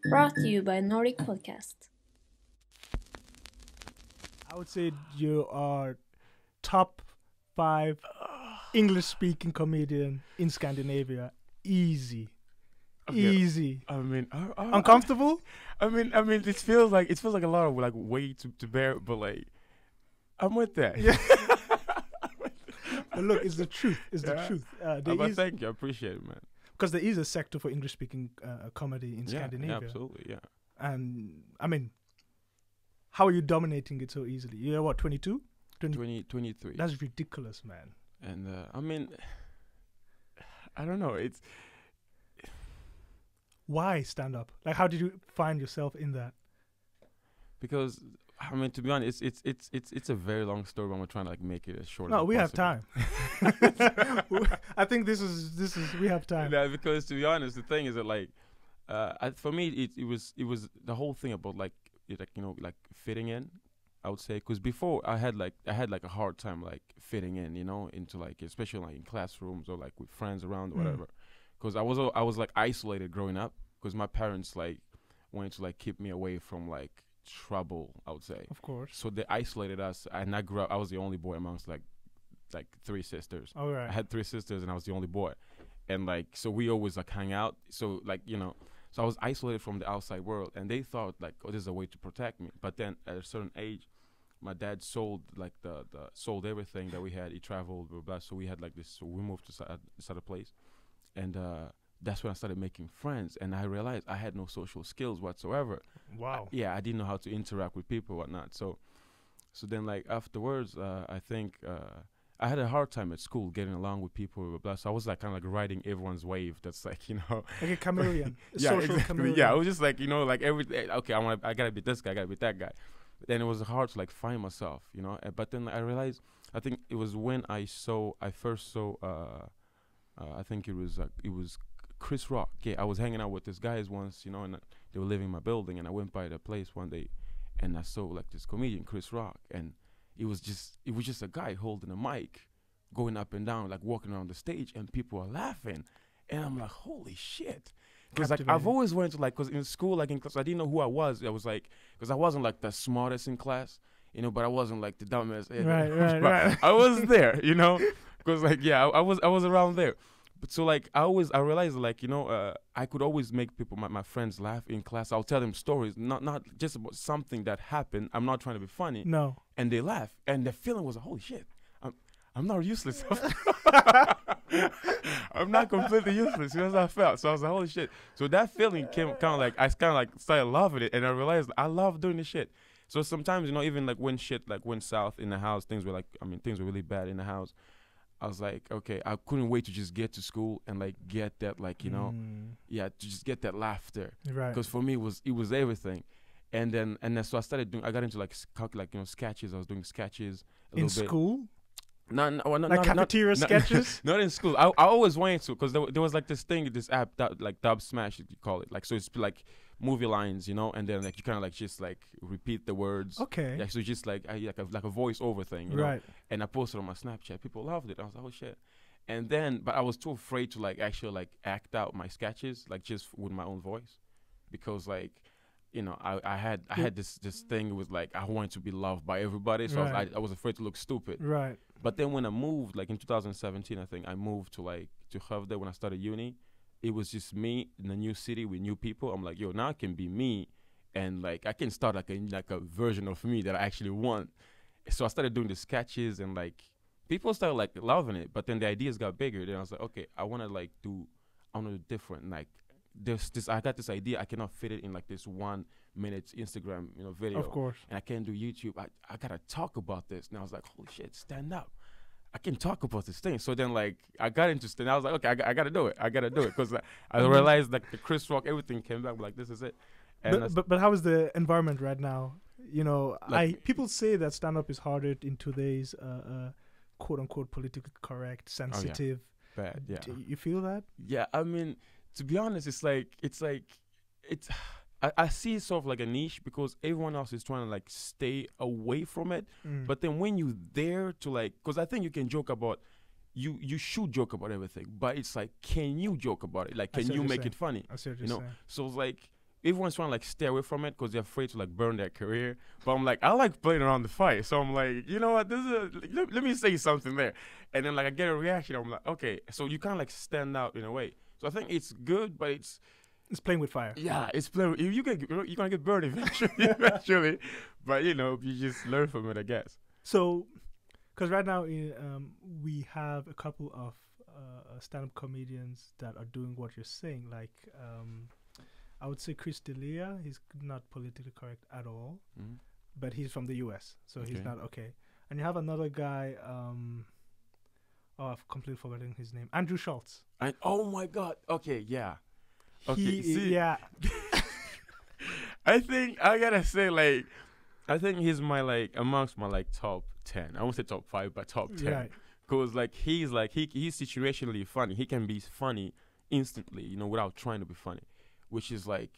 Brought to you by Nordic Podcast. I would say you are top 5 English-speaking comedian in Scandinavia. Easy. Okay, Easy. I mean, Uncomfortable? I mean, it feels like a lot of like weight to bear, but like, I'm with that. Yeah. But look, it's the truth. It's the truth. But thank you, I appreciate it, man. Because there is a sector for English-speaking comedy in Scandinavia. Yeah, absolutely, yeah. And, I mean, how are you dominating it so easily? You're what, 22? 23. That's ridiculous, man. And, I mean, I don't know, it's... Why stand up? Like, how did you find yourself in that? Because, I mean, to be honest, it's a very long story, but I'm trying to like make it as short No, as we have possible. time. I think this is we have time. Yeah, because to be honest, the thing is that like, for me, it was the whole thing about like fitting in. I would say because before I had like a hard time like fitting in, into like especially like in classrooms or like with friends around or whatever. Because I was like isolated growing up because my parents like wanted to like keep me away from like trouble, I would say. Of course. So they isolated us, and I grew up. I was the only boy amongst like 3 sisters. All right. I had 3 sisters, and I was the only boy, and like so we always like hang out. So like so I was isolated from the outside world, and they thought like, oh, this is a way to protect me. But then at a certain age, my dad sold like the sold everything that we had. He traveled, blah, blah, blah. So we had like this. So we moved to this other place, and that's when I started making friends, and I realized I had no social skills whatsoever. Wow. I didn't know how to interact with people, whatnot. So then like afterwards, I think I had a hard time at school getting along with people. Blah, blah. So I was like kind of like riding everyone's wave. That's like like a chameleon. yeah, Social exactly. chameleon. Yeah, I was just like like okay, I gotta be this guy, I gotta be that guy. But then it was hard to like find myself, But then I realized, I think it was when I first saw I think it was Chris Rock. Yeah, I was hanging out with these guys once, and they were living in my building, and I went by the place one day, and I saw like this comedian, Chris Rock, and it was just a guy holding a mic, going up and down, like walking around the stage, and people are laughing, and I'm like, holy shit. Because like I've always wanted to like, because in school, like in class, I didn't know who I was. I was like, because I wasn't like the smartest in class, but I wasn't like the dumbest. Right. I was there, because like I was around there. But so like I realized like I could always make people my friends laugh in class. I'll tell them stories, not just about something that happened. I'm not trying to be funny. No. And they laugh, and the feeling was holy shit. I'm not useless. I'm not completely useless. That's how I felt. So I was like, holy shit. So that feeling came kind of like I kind of like started loving it, and I realized I love doing this shit. So sometimes even like when shit like went south in the house, things were really bad in the house. I was like, okay, I couldn't wait to just get to school and like get that like to just get that laughter. Right. Because for me it was everything, and then so I got into like sketches. I was doing sketches in school. Not like cafeteria sketches. Not in school. I always wanted to, because there was like this app that like Dub Smash, you call it. Like so it's like movie lines, and then like you kind of like just like repeat the words. Okay. Yeah, so just like like a voiceover thing, right. And I posted on my Snapchat. People loved it. I was like, oh shit. And then, but I was too afraid to like actually like act out my sketches like just with my own voice, because like I had this thing with like I wanted to be loved by everybody, so right. I was afraid to look stupid. Right. But then when I moved, like in 2017, I think I moved to Ettehadulhagh when I started uni. It was just me in a new city with new people. I'm like, yo, now I can be me, and like I can start like a version of me that I actually want. So I started doing the sketches, and like people started like loving it. But then the ideas got bigger. Then I was like, okay, I want to do different. Like I got this idea. I cannot fit it in like this 1 minute Instagram video. Of course. And I can't do YouTube. I gotta talk about this. And I was like, holy shit, stand up. I can talk about this thing. So then like I got interested. And I was like, okay, I gotta do it. Because I realized like the Chris Rock, everything came back. Like, this is it. And but how is the environment right now? People say that stand up is harder in today's quote unquote politically correct, sensitive. Oh, yeah. Bad. Yeah. Do you feel that? Yeah. I mean, to be honest, it's I see it sort of like a niche, because everyone else is trying to like stay away from it. But then when you there to like, because I think you can joke about, you should joke about everything, but it's like, can you joke about it? Like, can you make it funny? I see what you're saying. So it's like, everyone's trying to like stay away from it because they're afraid to like burn their career. But I'm like, I like playing around the fight, so I'm like, you know what, let me say something there, and then like I get a reaction. I'm like, okay, so you kind of like stand out in a way. So I think it's good, but it's playing with fire. Yeah, it's playing. You're gonna get burned eventually, but you know, you just learn from it, I guess. So, because right now we have a couple of stand-up comedians that are doing what you're saying. Like, I would say Chris D'Elia. He's not politically correct at all, but he's from the US, so he's not okay. And you have another guy. I've completely forgotten his name. Andrew Schultz. Oh my God. Okay, yeah. Okay, yeah. I think I gotta say, like, I think he's my like amongst my like top 10. I won't say top 5, but top 10. Right. Cause he's situationally funny. He can be funny instantly, you know, without trying to be funny, which is like,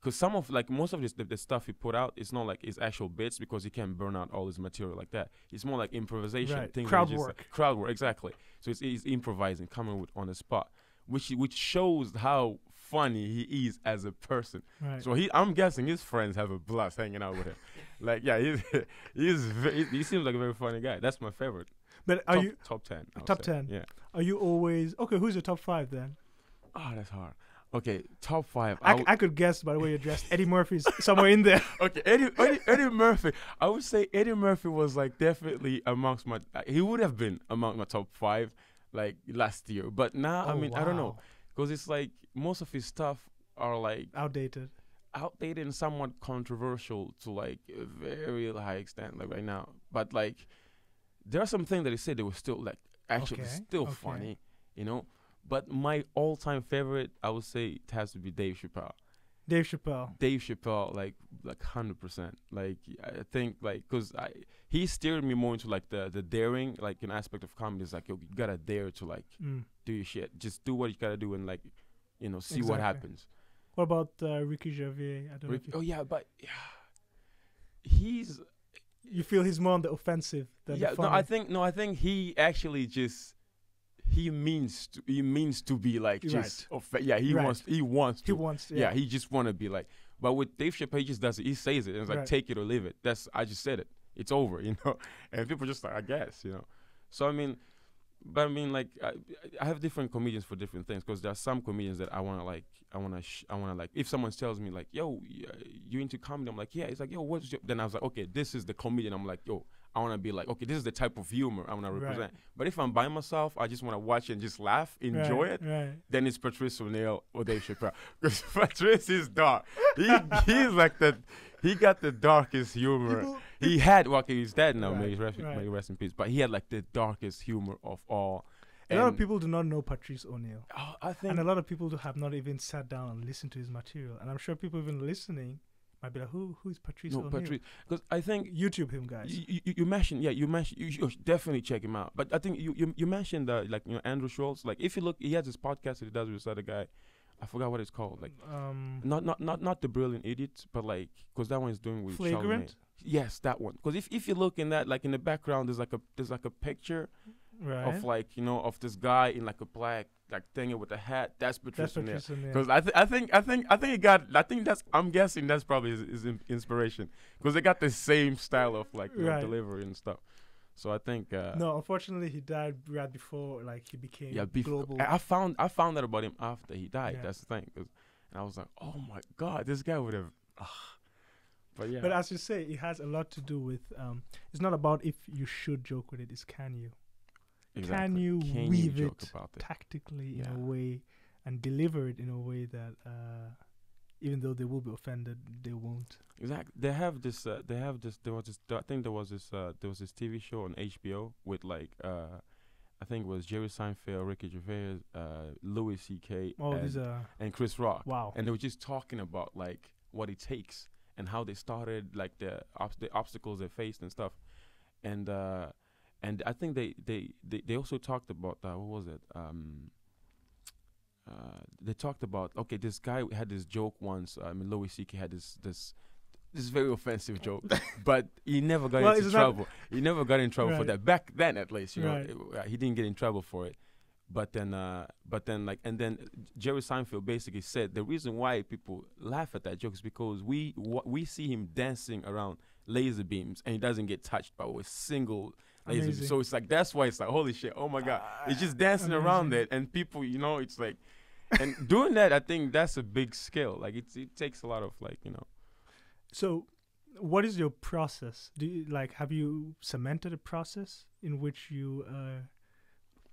cause some of like most of the stuff he put out, it's not like his actual bits because he can't burn out all his material like that. It's more like improvisation, right. things crowd like work, crowd work, exactly. So he's improvising, coming with on the spot, which shows how funny he is as a person. Right. So I'm guessing his friends have a blast hanging out with him. Like, yeah, he seems like a very funny guy. That's my favorite. But are you top 10? Top 10. Yeah. Are you always okay? Who's your top 5 then? Oh, that's hard. Okay, top 5. I could guess by the way you're dressed. Eddie Murphy's somewhere in there. Okay, Eddie Murphy. I would say Eddie Murphy was like definitely amongst my. He would have been among my top 5 like last year, but now I mean I don't know, because it's like most of his stuff are like outdated and somewhat controversial to like a very high extent like right now. But like there are some things that he said they were still like actually still funny, you know. But my all-time favorite, I would say, it has to be Dave Chappelle. Dave Chappelle, like 100%. Like I think, like, cause he steered me more into like the daring, like an aspect of comedy. Is like, yo, you gotta dare to like do your shit. Just do what you gotta do and like, you know, see what happens. What about Ricky Gervais? I don't know. But he's. You feel he's more on the offensive than the funny? I think he actually just. He means to be like just he wants to. He just want to be like, but with Dave Chappelle he just does it, he says it and it's like take it or leave it. I just said it, it's over, you know. And people just like, I guess, you know. So I mean like I have different comedians for different things, because there are some comedians that I want to like if someone tells me like, yo, you into comedy, I'm like, yeah. It's like, yo, what's your, then I was like, okay, this is the comedian. I'm like, yo, I want to be like, okay, this is the type of humor I want to represent. But if I'm by myself, I just want to watch and just laugh, enjoy it. Then it's Patrice ONeill or Dave Chappelle. Because Patrice is dark. He's like he got the darkest humor. He's dead now, may rest in peace. But he had like the darkest humor of all. A lot of people do not know Patrice ONeill. I think, and a lot of people have not even sat down and listened to his material. And I'm sure people even listening might be like, who is Patrice ONeill? Because I think YouTube him, guys. You mentioned you should definitely check him out. But I think you mentioned like, you know, Andrew Schultz. Like if you look, he has this podcast that he does with this other guy. I forgot what it's called. Like not the Brilliant Idiot, but like, because that one is doing with Flagrant. Charlamagne. Yes, that one. Because if you look in that, like in the background, there's like a picture of like, you know, of this guy in like a black like thing with a hat. That's Patrice ONeill. Because I'm guessing that's probably his inspiration, because they got the same style of like, you know, delivery and stuff. So I think no, unfortunately he died right before like he became global. I found out about him after he died. That's the thing, and I was like, oh my God, this guy would have. But yeah. But as you say, it has a lot to do with it's not about if you should joke with it. It's can you. Exactly. Can you weave it tactically in a way and deliver it in a way that even though they will be offended, they won't. Exactly. There was this TV show on HBO with like I think it was Jerry Seinfeld, Ricky Gervais, Louis C.K. and Chris Rock. Wow. And they were just talking about like what it takes and how they started, like the obstacles they faced and stuff. And I think they also talked about what was it? They talked about, okay, this guy had this joke once. I mean, Louis C.K. had this very offensive joke, but he never got into trouble. He never got in trouble for that back then, at least. You know, he didn't get in trouble for it. But then like, and then Jerry Seinfeld basically said the reason why people laugh at that joke is because we see him dancing around laser beams and he doesn't get touched by a single laser beam. Amazing. So it's like, that's why it's like, holy shit, oh my god, it's just dancing around amazing. it, and people, it's like, and doing that, I think that's a big skill. Like it takes a lot of like, So, what is your process? Do you have you cemented a process in which you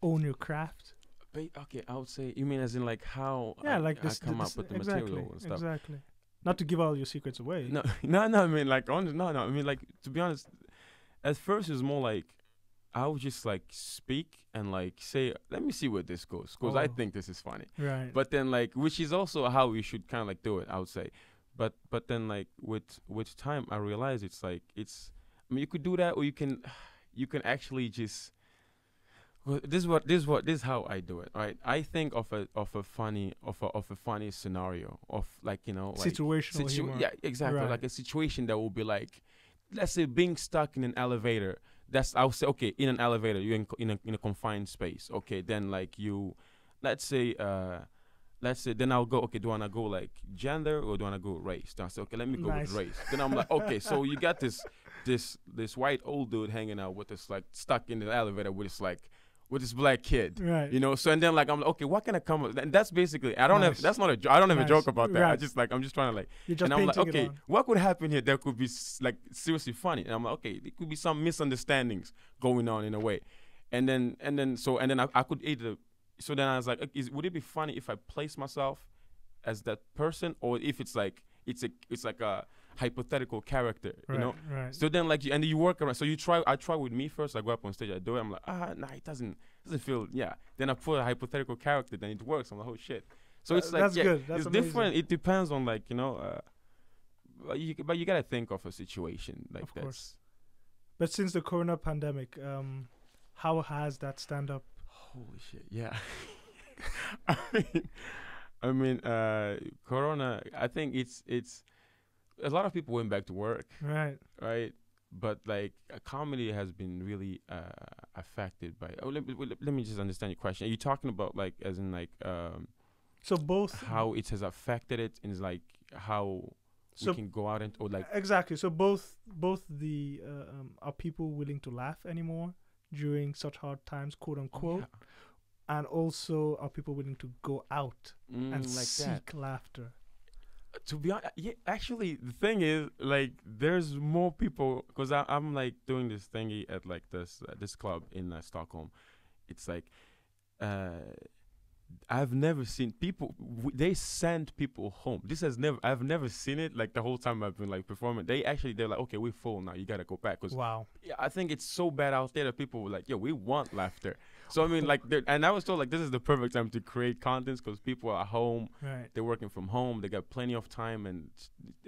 own your craft? Okay, I would say, you mean as in like how Yeah, I come this up with the exactly, material and stuff. exactly. Not to give all your secrets away. No, I mean like no. I mean like, to be honest, at first it was more like I would just like speak and like say, let me see where this goes, because I think this is funny. Right. But then like, which is also how we should kind of like do it, I would say. But then like with time, I realized it's like I mean, you could do that, or you can actually just. Well, this is how I do it. Right, I think of a funny scenario of like, like situational humor. Yeah, exactly. Right. Like a situation that will be like, let's say being stuck in an elevator. I'll say, okay, in an elevator, you're in a confined space. Okay, then like let's say then I'll go, okay, do I wanna go like gender or do I wanna go race? Then I say, okay, let me go with race. Then I'm like, okay, so you got this white old dude hanging out with us, like stuck in the elevator with this black kid, right? So and then like I'm like, okay, what can I come up? And that's basically, I don't have a joke about that. Right. I'm just trying to like, You're just and I'm like, painting okay, it on. what could happen here that could be like seriously funny? And I'm like, okay, there could be some misunderstandings going on in a way, and then I could either. So then I was like, would it be funny if I place myself as that person, or if it's like it's like a hypothetical character, Right, right. So then like you work around. So I try with me first. I go up on stage, I do it. I'm like, nah, it doesn't feel, yeah. Then I put a hypothetical character, then it works. I'm like, oh shit. So it's like, that's yeah, good. That's it's amazing. different. It depends on like, but you gotta think of a situation like Of this. course. But since the corona pandemic, how has that stand-up? Holy shit, yeah. I mean, Corona. I think it's a lot of people went back to work, Right. right? But like, comedy has been really affected by. Oh, let me just understand your question. Are you talking about like, as in like, So both how it has affected it, and like how we can go out and, or like, exactly. So both the are people willing to laugh anymore during such hard times, quote unquote, and also are people willing to go out and like seek that. laughter? To be honest, yeah, actually, the thing is, like, there's more people, because I'm like doing this thingy at like this club in Stockholm. It's like, I've never seen people. They send people home. I've never seen it. Like the whole time I've been like performing, they're like, okay, we're full now. You gotta go back. Cause Wow. yeah, I think it's so bad out there that people were like, yo, we want laughter. So I mean, like, and I was told like this is the perfect time to create contents because people are at home. Right. They're working from home. They got plenty of time, and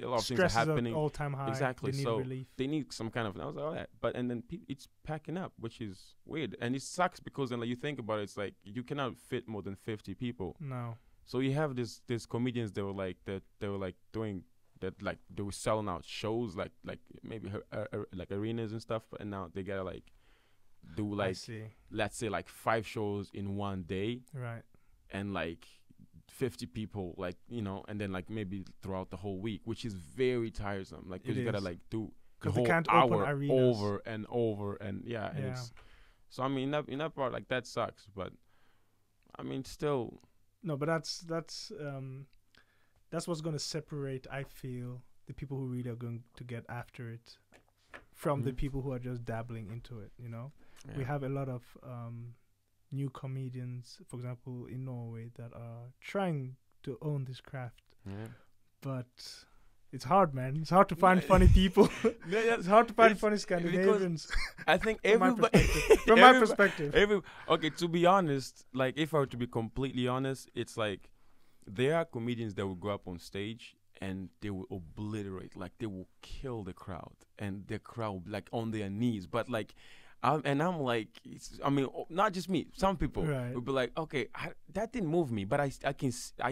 a lot of Stress things are is at happening. all-time high. Exactly. They need So relief. they need some kind of. I was like, all right, but and then it's packing up, which is weird, and it sucks because then like you think about it, it's like you cannot fit more than 50 people. No. So you have these comedians that were like doing that, like they were selling out shows like maybe like arenas and stuff, and now they gotta like do I like, see. let's say like 5 shows in one day, Right. and like 50 people, like, and then like maybe throughout the whole week, which is very tiresome, like because It you gotta is. like do the 'Cause they whole can't open hour arenas. over and over, and yeah, and it's, so I mean in that part, like, that sucks, but I mean still. No, but that's what's going to separate, I feel, the people who really are going to get after it from the people who are just dabbling into it, Yeah. We have a lot of new comedians, for example, in Norway that are trying to own this craft. Yeah. But it's hard, man. It's hard to find funny people. It's hard to find funny Scandinavians. I think From my everybody, perspective. From my perspective. Okay, to be honest, like if I were to be completely honest, it's like there are comedians that will go up on stage and they will obliterate, like they will kill the crowd, and the crowd like on their knees. But like, I'm like, I mean, not just me. Some people will be like, okay, that didn't move me, but I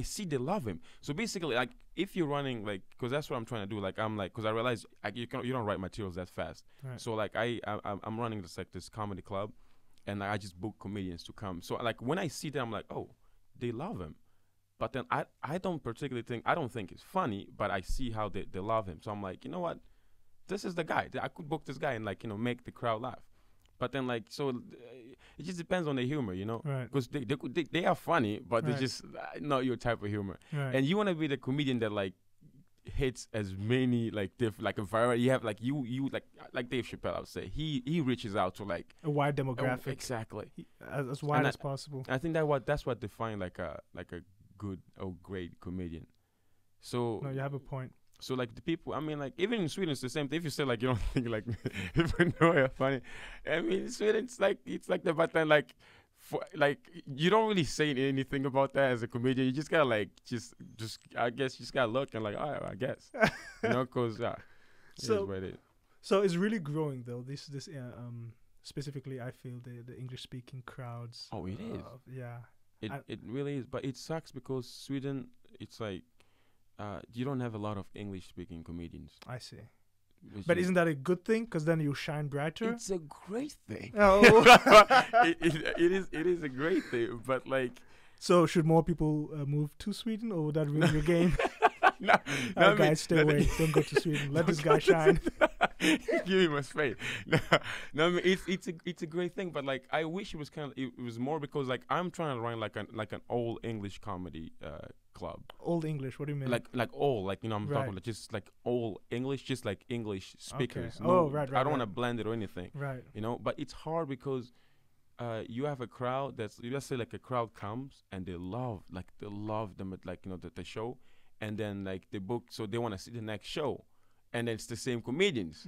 see they love him. So basically, like, if you're running, like, because that's what I'm trying to do. Like, I'm like, because I realize you don't write materials that fast. Right. So like I'm running this comedy club, and I just book comedians to come. So like when I see them, I'm like, oh, they love him. But then I don't particularly think, I don't think it's funny, but I see how they love him. So I'm like, you know what? This is the guy. I could book this guy and like, make the crowd laugh. But then like, so it just depends on the humor, Right. Because they are funny, but Right. they're just not your type of humor. Right. And you want to be the comedian that like hits as many like like a variety. You have like you like Dave Chappelle, I would say. He reaches out to like A wide demographic. exactly. As wide And as possible. I think that's what defines like a good or great comedian. So No, you have a point. so like the people, I mean, like even in Sweden, it's the same thing. If you say like you don't think like people know you're funny, I mean, in Sweden it's like the, but then like like you don't really say anything about that as a comedian. You just gotta like just I guess you just gotta look and like, all right, I guess, because it is So what it is. So it's really growing though. This specifically, I feel the English speaking crowds. Oh, it is. Yeah. It really is, but it sucks because Sweden, it's like you don't have a lot of English speaking comedians. I see. But isn't that a good thing? Because then you shine brighter. It's a great thing. Oh. it is a great thing, but like. So should more people move to Sweden, or would that ruin your game? No, guys, stay away. Don't go to Sweden. Let this guy shine. Give me my space. No, I mean it's a great thing, but like I wish it was it was more because like I'm trying to run like an old English comedy club. Old English? What do you mean? Like old, like I'm Right. talking about just like old English, just like English speakers. Okay. Oh, right. I don't want to blend it or anything. Right. But it's hard because you have a crowd that's, let's say like a crowd comes and they love them at like the show, and then like they book, so they want to see the next show, and then it's the same comedians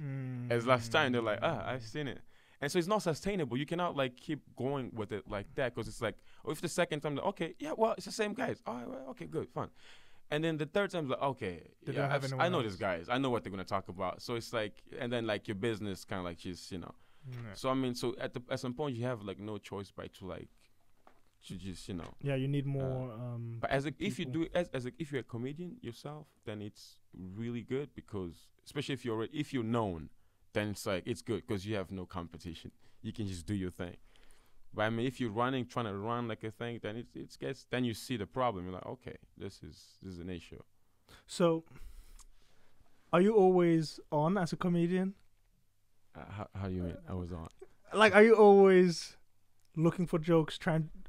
as last time. They're like, I've seen it. And so it's not sustainable. You cannot like keep going with it like that, because it's like, if the second time, like, okay, yeah, well, it's the same guys. Oh, well, okay, good, fun. And then the third time, like, okay, yeah, I know these guys. I know what they're gonna talk about. So it's like, and then like your business kind of like just Yeah. So I mean, so at some point you have like no choice but to like to just Yeah, you need more. But if you do if you're a comedian yourself, then it's really good, because especially if you're known, then it's like it's good because you have no competition. You can just do your thing. But I mean, if you're trying to run like a thing, then it gets, then you see the problem. You're like, okay, this is an issue. So, are you always on as a comedian? How do you mean? I was on. Like, are you always looking for jokes,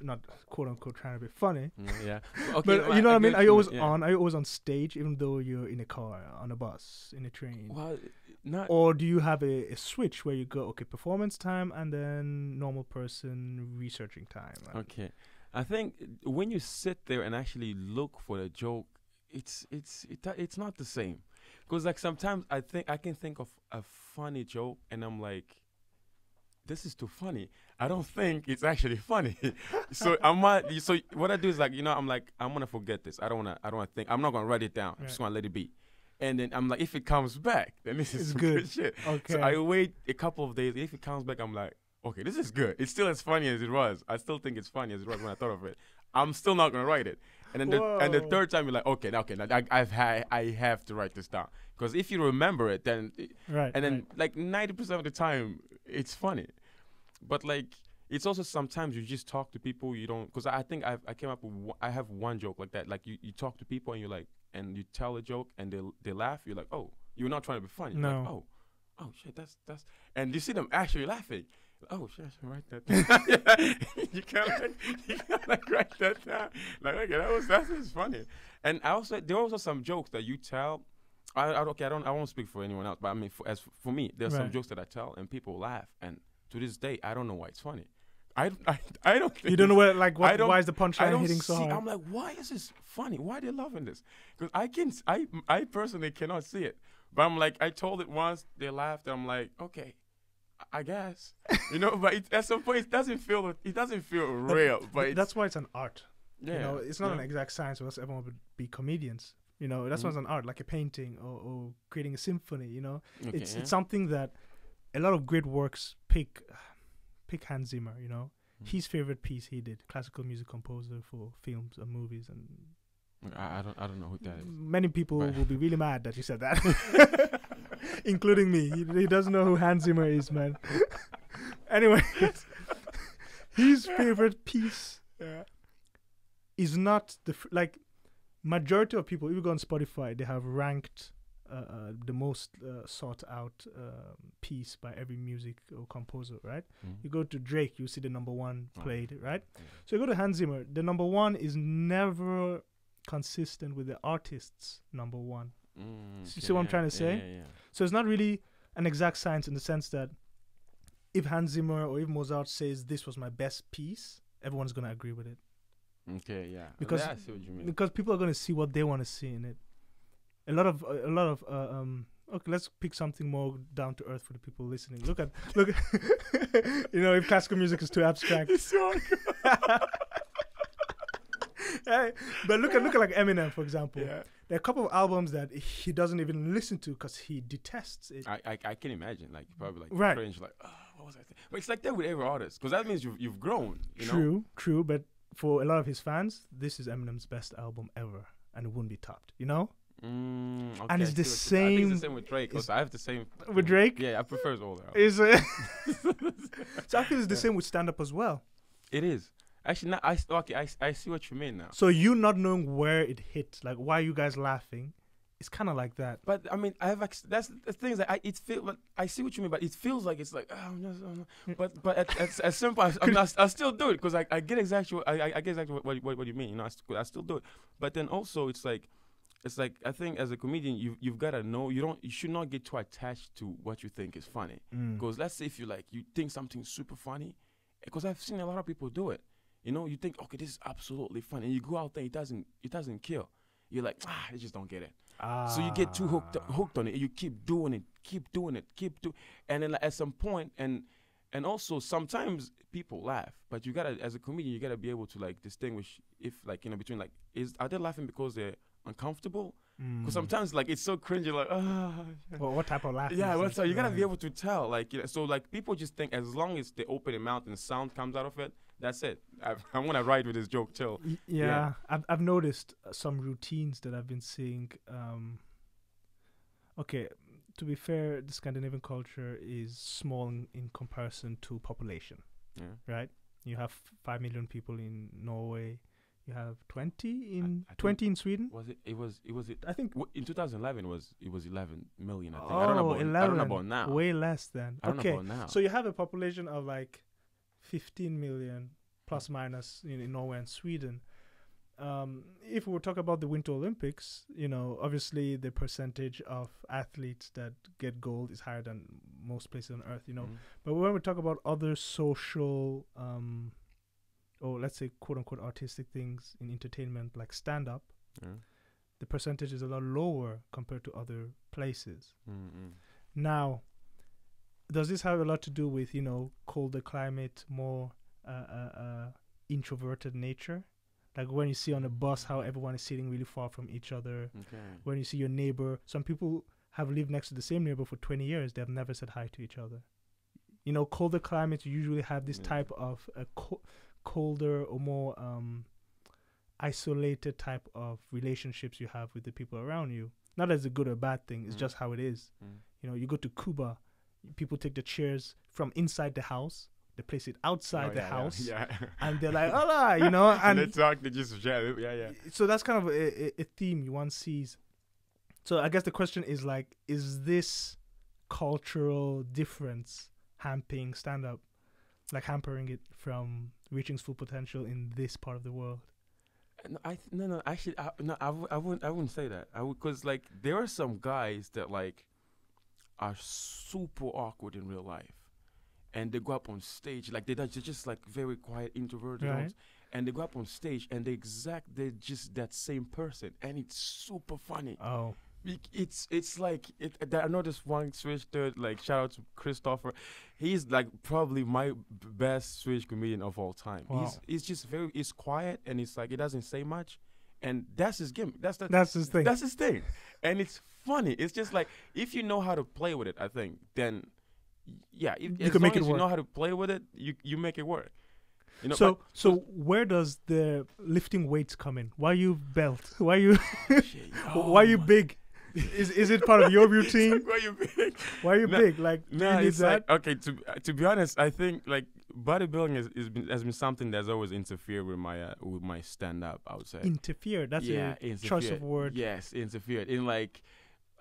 not quote unquote trying to be funny? Yeah. Okay. But you know what I mean? Are you always yeah. on? Are you always on stage, even though you're in a car, on a bus, in a train? Well, not. Or do you have a switch where you go, okay, performance time, and then normal person researching time? Okay. I think when you sit there and actually look for a joke, it's not the same. Because like sometimes I can think of a funny joke and I'm like, this is too funny. I don't think it's actually funny. So so what I do is like, I'm like, I'm gonna forget this. I don't wanna think. I'm not gonna write it down. I'm just gonna let it be. And then I'm like, if it comes back, then this is some good shit. Okay. So I wait a couple of days. If it comes back, I'm like, okay, this is good. It's still as funny as it was. I still think it's funny as it was when I thought of it. I'm still not gonna write it. And then the third time you're like, okay, I have to write this down, because if you remember it, then like 90% of the time it's funny. But like it's also sometimes you just talk to people you don't, because I think I came up with I have one joke like that. Like you talk to people and you're like, and you tell a joke and they laugh. You're like, oh, you're not trying to be funny. You're No. like, oh shit, that's, and you see them actually laughing. Oh shit, I should write that down. you can't like write that down. Like, okay, that's funny. And there are also some jokes that you tell. I won't speak for anyone else, but I mean, for me, there's some jokes that I tell and people laugh, and to this day, I don't know why it's funny. I don't think you don't know why is the punchline hitting so hard? I'm like, why is this funny? Why are they loving this? Because I personally cannot see it. But I'm like, I told it once, they laughed, and I'm like, okay, I guess, but at some point it doesn't feel real. But that's why it's an art. Yeah, it's not an exact science, or else everyone would be comedians. That's why it's an art, like a painting or creating a symphony. Okay, it's something that a lot of great works pick Hans Zimmer. His favorite piece he did, classical music composer for films and movies, and I don't know who that is. Many people will be really mad that you said that. Including me. He doesn't know who Hans Zimmer is, man. Anyway, his favorite piece is not like majority of people. If you go on Spotify, they have ranked the most sought out piece by every music or composer, right? You go to Drake, you see the number one played, right? So you go to Hans Zimmer, the number one is never consistent with the artist's number one. See what I'm trying to say? So it's not really an exact science in the sense that if Hans Zimmer or if Mozart says this was my best piece, everyone's going to agree with it. Okay, yeah. Because I see what you mean. Because people are going to see what they want to see in it. A lot of okay, let's pick something more down to earth for the people listening. Look you know, if classical music is too abstract. Hey, but look at like Eminem, for example. Yeah. There are a couple of albums that he doesn't even listen to because he detests it. I can imagine, like probably like right. cringe, like what was I thinking? But it's like that with every artist, because that means you've grown. True. But for a lot of his fans, this is Eminem's best album ever, and it wouldn't be topped. You know. Okay, and it's the same. I think it's the same with Drake. Because I have the same with Drake. Yeah, I prefer his older. So I feel it's the same with stand-up as well. It is. Actually, I see what you mean now. So you not knowing where it hit, like why are you guys laughing, it's kind of like that. But I mean, that's the thing is that I see what you mean, but it feels like it's like but at some point I still do it because I get exactly what you mean. You know, I still do it. But then also it's like I think as a comedian you've got to know you should not get too attached to what you think is funny. Because let's say if you think something's super funny, because I've seen a lot of people do it. You know, you think, okay, this is absolutely funny, and you go out there, it doesn't kill. You're like, I just don't get it. So you get too hooked on it, and you keep doing it, and then at some point, and also sometimes people laugh, but you gotta, as a comedian, you gotta be able to distinguish if between are they laughing because they're uncomfortable? Because sometimes it's so cringy, well, what type of laugh? Yeah, so you gotta be able to tell, so people just think as long as they open their mouth and sound comes out of it, that's it. I want to ride with this joke till. Yeah. I've noticed some routines that I've been seeing. Okay, to be fair, the Scandinavian culture is small in comparison to population. Yeah. Right? You have 5 million people in Norway. You have 20 in Sweden. It was. I think in 2011 it was 11 million. I think. Oh, I don't know 11. I don't know about now. Way less than. I don't know about now. So you have a population of 15 million plus minus in Norway and Sweden. If we talk about the Winter Olympics, obviously the percentage of athletes that get gold is higher than most places on earth, But when we talk about other social, or let's say quote unquote artistic things in entertainment like stand-up, the percentage is a lot lower compared to other places. Now, does this have a lot to do with, colder climate, more introverted nature? Like when you see on a bus how everyone is sitting really far from each other. Okay. When you see your neighbor, some people have lived next to the same neighbor for 20 years. They have never said hi to each other. Colder climates usually have this type of colder or more isolated type of relationships you have with the people around you. Not as a good or bad thing. It's just how it is. You go to Cuba, people take the chairs from inside the house. They place it outside the house, and they're like, "Hola," and they talk. They just yeah. So that's kind of a theme one sees. So I guess the question is is this cultural difference hampering stand-up, hampering it from reaching its full potential in this part of the world? No. Actually, I wouldn't say that. Because there are some guys that are super awkward in real life. And they go up on stage, they're just very quiet, introverted, right. And they go up on stage, and they're just that same person, and it's super funny. Oh, it's I know this one Swedish dude. Shout out to Christopher, he's probably my best Swedish comedian of all time. Wow. He's just he's quiet, and it's he doesn't say much, and that's his gimmick. That's his thing. That's his thing, and it's funny. It's just if you know how to play with it, I think then. Yeah, you can make it work. You know how to play with it, you make it work. So where does the lifting weights come in? Why you belt? Why you why you big? Is it part of your routine? Why you big? Why are you big? Do you need that? Okay, to be honest, I think bodybuilding has been something that's always interfered with my stand up. I would say Interfere. That's a choice of word. Yes, interfered in like,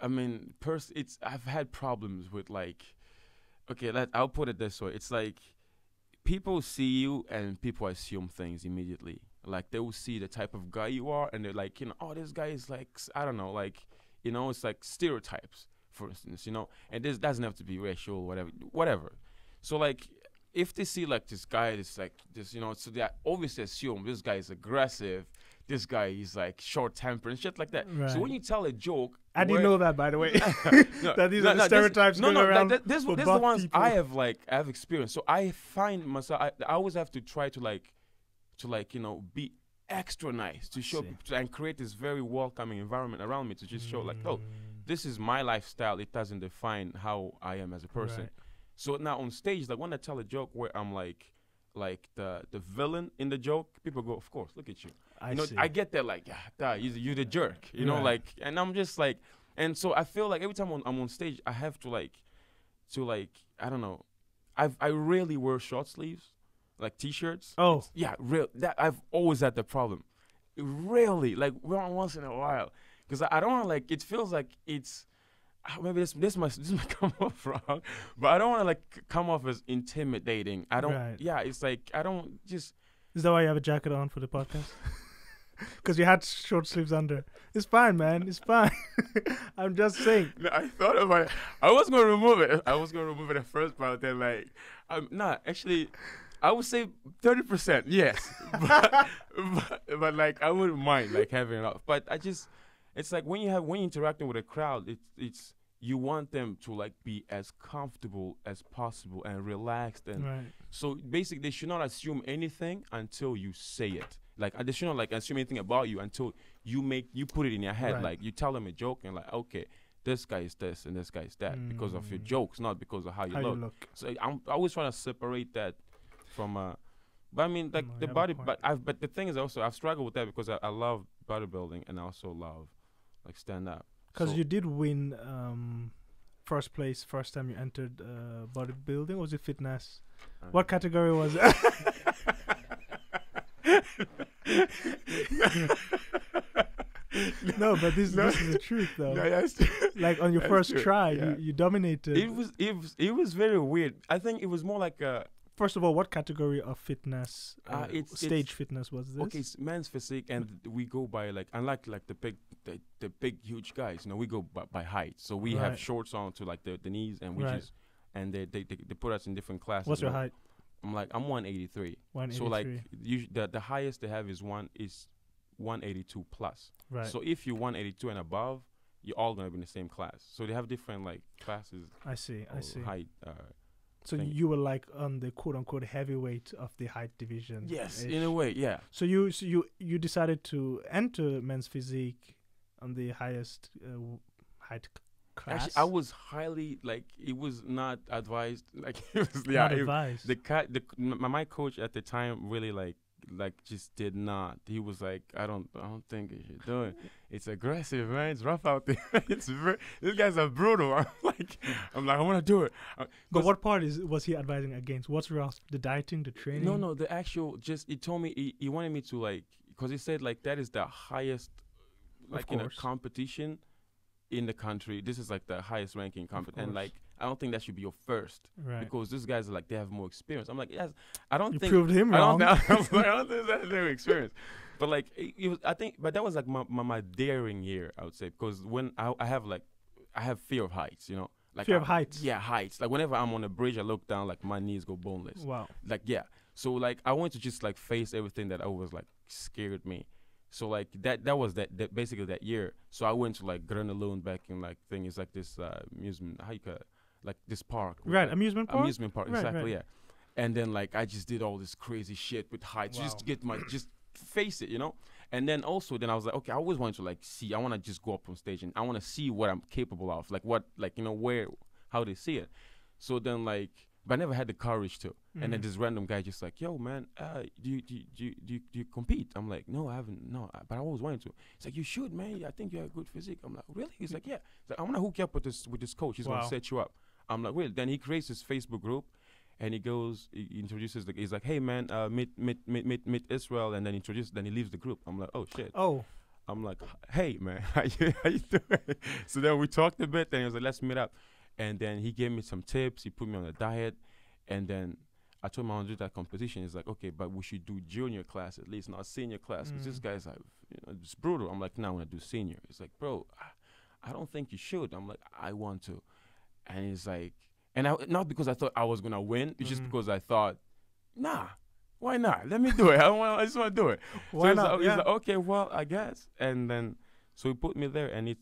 I mean, I've had problems with like, okay, I'll put it this way. It's like people see you and people assume things immediately. Like they will see the type of guy you are and they're like, you know, oh, this guy is like, I don't know, like, you know, it's like stereotypes, for instance, you know, and this doesn't have to be racial or whatever. So like, if they see like this guy, this like this, you know, so they obviously assume this guy is aggressive, this guy is like short-tempered and shit like that. Right. So when you tell a joke, I didn't know that, by the way. No, that these are the stereotypes going around. This is the ones people. I've experienced. So I find myself, I always have to try to like, you know, be extra nice to show people and create this very welcoming environment around me to just show like, oh, this is my lifestyle. It doesn't define how I am as a person. Right. So now on stage, like when I tell a joke where I'm like the villain in the joke, people go, of course, look at you. I get that like, yeah, you're the jerk, you know, like, and I'm just like, and so I feel like every time I'm on stage, I have to like, I don't know, I rarely wear short sleeves, like t-shirts. Oh, that I've always had the problem. Rarely, like once in a while, because I don't want to like. It feels like it's. Maybe this might come off wrong, but I don't want to like come off as intimidating. I don't. Right. Yeah, it's like I don't just. Is that why you have a jacket on for the podcast? Because you had short sleeves under. It's fine, man. It's fine. I'm just saying. No, I thought about it. I was going to remove it. I was going to remove it at first, but then like, actually, I would say 30%. Yes, but like I wouldn't mind like having it off. But I just. It's like when you're interacting with a crowd, it's you want them to like be as comfortable as possible and relaxed, and so basically they should not assume anything until you say it. Like they should not like assume anything about you until you put it in your head. Right. Like you tell them a joke and like, okay, this guy is this and this guy is that because of your jokes, not because of how you look. So I'm always trying to separate that from. But I mean, like the body, but the thing is also I've struggled with that because I love bodybuilding and I also love. Like stand up. Because you did win first place first time you entered bodybuilding, or was it fitness? What category was it? No, but this is the truth though. No, yes. Like on your first try, you dominated. It was very weird. I think it was more like a. First of all, what category of fitness, stage fitness was this? Okay, it's men's physique, and we go by like, unlike like the big huge guys, you know, we go by height. So we have shorts on to like the knees, and we just, and they put us in different classes. What's your height? I'm 183. 183. So like the highest they have is 182 plus. Right. So if you're 182 and above, you're all gonna be in the same class. So they have different like classes. I see. Height. So you were like on the quote unquote heavyweight of the height division. Yes, in a way, yeah. So you decided to enter men's physique on the highest height class. Actually, I was highly like it was not advised. Like it was not advised. My coach at the time really like just did not. He was like, I don't think you should do it. It's aggressive, man. It's rough out there. These guys are brutal. I want to do it. But what part was he advising against? What's rough? The dieting, the training? No, the actual. Just he told me he wanted me to like because he said like that is the highest like in a competition in the country. This is like the highest ranking competition, and like. I don't think that should be your first because these guys are like they have more experience. I'm like, yes, I don't think you proved him wrong. I don't think that's their experience. But like, it was, I think, but that was like my daring year, I would say, because when I have fear of heights, you know, like fear of heights. Yeah, heights. Like whenever I'm on a bridge, I look down, like my knees go boneless. Wow. Like so like I wanted to just like face everything that I was like scared me. So like that was that basically that year. So I went to like Grønne back in like thing is like this amusement like this park. Right, amusement park? Amusement park, exactly, yeah. And then, like, I just did all this crazy shit with heights just to get just face it, you know? And then also, I was like, okay, I always wanted to, like, see. I want to just go up on stage and I want to see what I'm capable of. Like, what, like, you know, how they see it. So then, like, but I never had the courage to. And then this random guy just like, yo, man, do you compete? I'm like, no, I haven't, but I always wanted to. He's like, you should, man. I think you have a good physique. I'm like, really? He's like, yeah. He's like, I'm going to hook you up with this coach. He's going to set you up. I'm like, really? Then he creates his Facebook group. and he introduces he's like, hey man, meet Israel, and then then he leaves the group. I'm like, oh shit. Oh. I'm like, hey man, how you doing? So then we talked a bit, and he was like, let's meet up. And then he gave me some tips. He put me on a diet, and then I told him I want to do that competition. He's like, okay, but we should do junior class at least, not senior class, because this guy's like, it's brutal. I'm like, no, I want to do senior. He's like, bro, I don't think you should. I'm like, I want to. And he's like, and not because I thought I was gonna win, it's just because I thought, nah, why not? Let me do it. I just want to do it. Why so not? He's like, okay, well, I guess. And then so he put me there, and it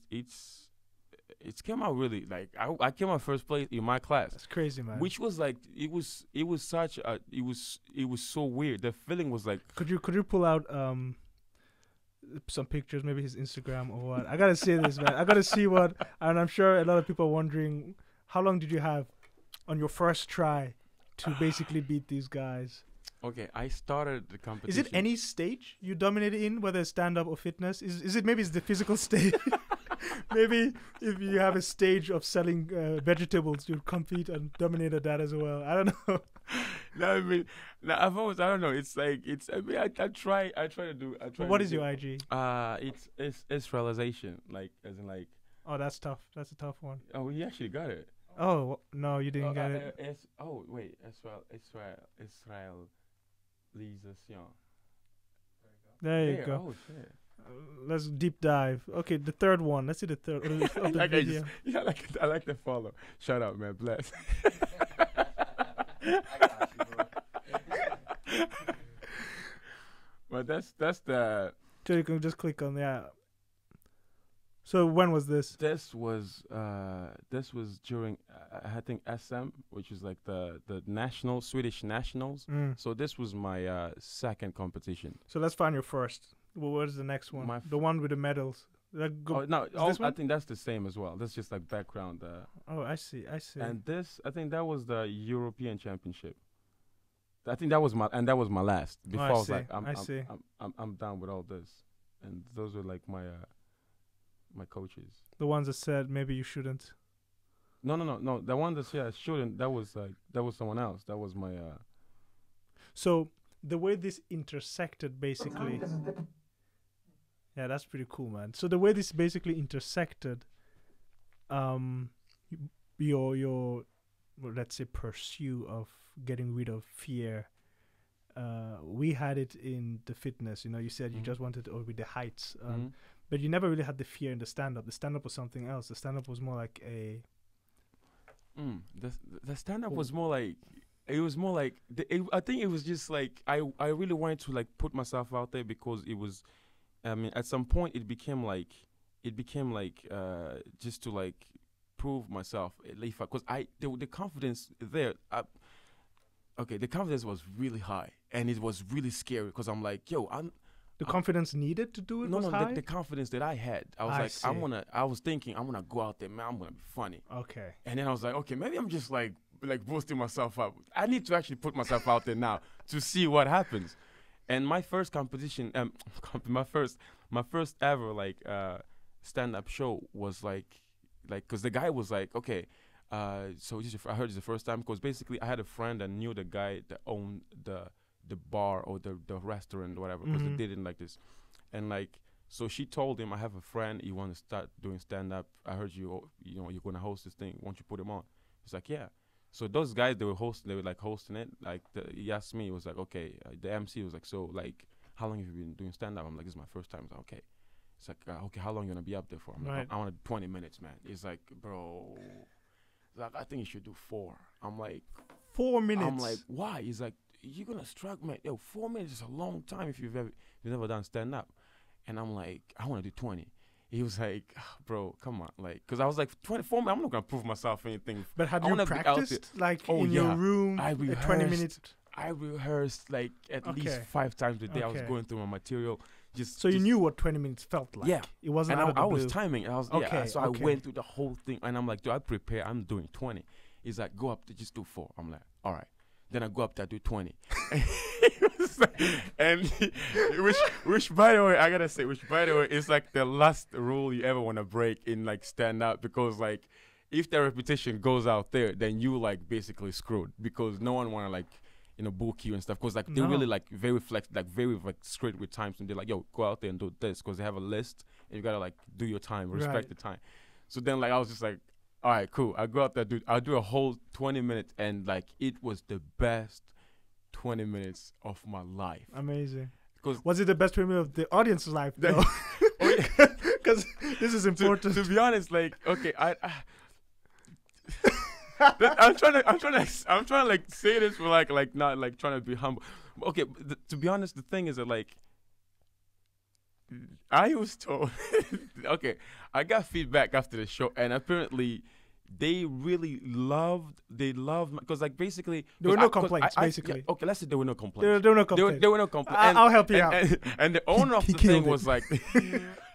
came out really like I came out first place in my class. That's crazy, man. Which was like it was such a it was so weird. The feeling was like, could you pull out some pictures, maybe his Instagram or what? I gotta see this, man. I gotta see what. And I'm sure a lot of people are wondering, how long did you have on your first try to basically beat these guys? Okay, I started the competition. Is it any stage you dominated in, whether it's stand-up or fitness? Is it maybe it's the physical stage? Maybe if you have a stage of selling vegetables, you compete and dominate at that as well. I don't know. No, I mean, no, I've always, I don't know. It's like, I mean, I try to do. What is your IG? It's Israelization, like, as in like. Oh, that's tough. That's a tough one. Oh, you actually got it. Oh, no, you didn't get it. Wait, Israelization. There you go. Oh, shit. Let's deep dive. Okay, the third one. Let's see the third of the like video. I like the follow. Shout out, man. Bless. But that's the. So you can just click on So when was this? This was during I think SM, which is like the Swedish nationals. So this was my second competition. So let's find your first. Well, where's the next one? The one with the medals. I think that's the same as well. That's just like background. Oh, I see. And this, I think that was the European Championship. I think that was my last. Before I was like, I'm done with all this, and those were like my my coaches. The ones that said maybe you shouldn't. No. The one that said I shouldn't. That was someone else. That was my. So the way this intersected, basically. Yeah, that's pretty cool, man. So the way this basically intersected, your let's say pursuit of getting rid of fear. We had it in the fitness. You said you just wanted to, or with the heights, but you never really had the fear in the stand-up. The stand-up was something else. The stand-up was more like a. The stand-up was more like. It was more like I think it was just like I really wanted to like put myself out there because it was. I mean, at some point it became like just to like prove myself, because the confidence there. The confidence was really high, and it was really scary because I'm like, yo, the confidence needed to do it. No, was high? the confidence that I had. I was I was thinking I'm gonna go out there, man. I'm gonna be funny. Okay. And then I was like, okay, maybe I'm just like boosting myself up. I need to actually put myself out there now to see what happens. And my first competition, my first ever like stand-up show was like, because the guy was like, okay, so I heard it's the first time because basically I had a friend that knew the guy that owned the bar or the restaurant or whatever because they didn't like this, and like so she told him, I have a friend, you want to start doing stand-up. I heard you're gonna host this thing. Won't you put him on? He's like, yeah. So those guys, they were hosting it. Like he asked me, it was like, okay, the MC was like, so like, how long have you been doing stand-up? I'm like, this is my first time. He's like, okay. It's like, okay, how long you gonna be up there for? I'm like, I want 20 minutes, man. He's like, bro, like, I think you should do 4. I'm like, 4 minutes. I'm like, why? He's like, you're gonna struggle, man. Yo, 4 minutes is a long time if you've never done stand-up. And I'm like, I want to do 20. He was like, bro, come on, like, because I was like, 24 minutes, I'm not gonna prove myself anything. But had you practiced like in your room? I rehearsed, 20 minutes. I rehearsed like at least 5 times a day. I was going through my material. So you knew what 20 minutes felt like. Yeah, it wasn't. And I was timing. I was so I went through the whole thing, and I'm like, do I prepare? I'm doing 20. He's like, go up to just do 4. I'm like, all right. Then I go up there, do 20. Which by the way, I gotta say, is like the last rule you ever want to break in like stand up, because like if their reputation goes out there, then you like basically screwed because no one wanna like book you and stuff because like they're really like very very like straight with times and they're like, yo, go out there and do this because they have a list and you gotta like do your time, respect the time. So then like I was just like, all right, cool. I go out there, I'll do a whole 20 minutes and like it was the best 20 minutes of my life. Amazing. Was it the best 20 minutes of the audience's life though? Because this is important. To be honest, like, okay, I'm trying to like say this for like not like trying to be humble. Okay, to be honest, the thing is that like I was told, okay, I got feedback after the show, and apparently they really loved because like basically there were no complaints. Basically, yeah, okay, let's say there were no complaints. There were no complaints. There were no complaints. I'll help you out. And the owner of the thing was like,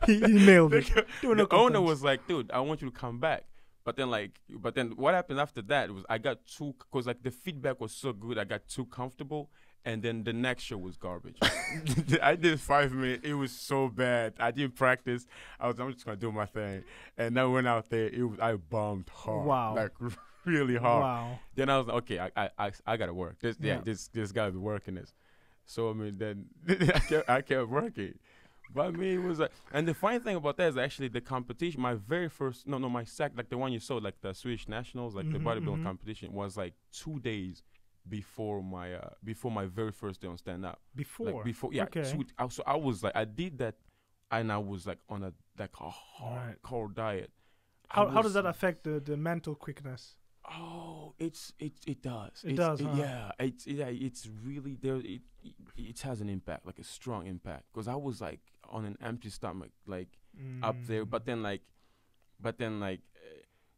he nailed it. The owner was like, dude, I want you to come back. But then what happened after that was I got too, because like the feedback was so good, I got too comfortable, and then the next show was garbage. I did 5 minutes. It was so bad. I didn't practice. I'm just gonna do my thing, and I went out there. I bombed hard. Wow. Like really hard. Wow. Then I was like, okay, I gotta work. This gotta be working this. So I mean, then I kept working. But I mean, it was and the funny thing about that is actually the competition. My very first, my second, like the one you saw, like the Swedish Nationals, like the bodybuilding competition, was like 2 days before my very first day on Standup. Before, yeah. Okay. So I was like, I did that, and I was like on a hardcore diet. How does that affect the mental quickness? Oh, it does. It does. Yeah, it's really there. It has an impact, like a strong impact. Because I was like on an empty stomach, like up there. But then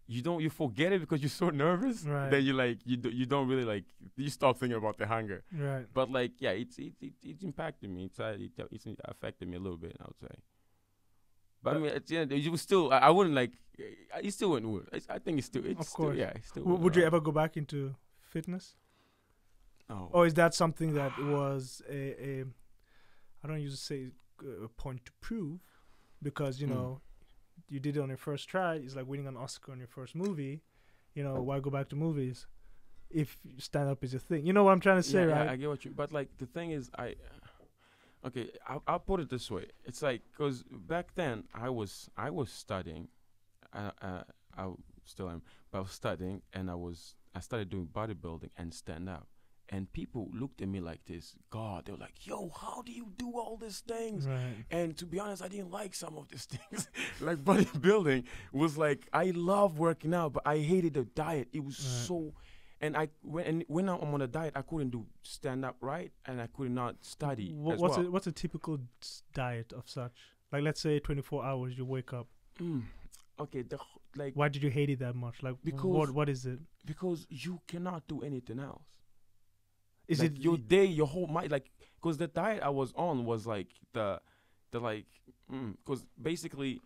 you forget it because you're so nervous. Right. Then you don't really like you stop thinking about the hunger. Right. But like it impacted me. It's affected me a little bit, I would say. But I mean, at the end, you still. I wouldn't like. You still wouldn't work. I think it's still. It's of course. Still, yeah. It's still would you ever go back into fitness? No. Or is that something that was a I don't usually say a point to prove, because you did it on your first try. It's like winning an Oscar on your first movie. Why go back to movies if stand-up is a thing? You know what I'm trying to say, right? Yeah, I get what you. But like the thing is, Okay, I'll put it this way. It's like, because back then I was studying, I still am, but I was studying, and I started doing bodybuilding and stand up, and people looked at me like this. God, they were like, "Yo, how do you do all these things?" Right. And to be honest, I didn't like some of these things. Like bodybuilding was like, I love working out, but I hated the diet. It was so. And when I'm on a diet, I couldn't do stand up right, and I could not study. What's a typical diet of such? Like, let's say 24 hours, you wake up. Okay, why did you hate it that much? Like, because what is it? Because you cannot do anything else. Is like it your day, your whole mind? Like, because the diet I was on was like because basically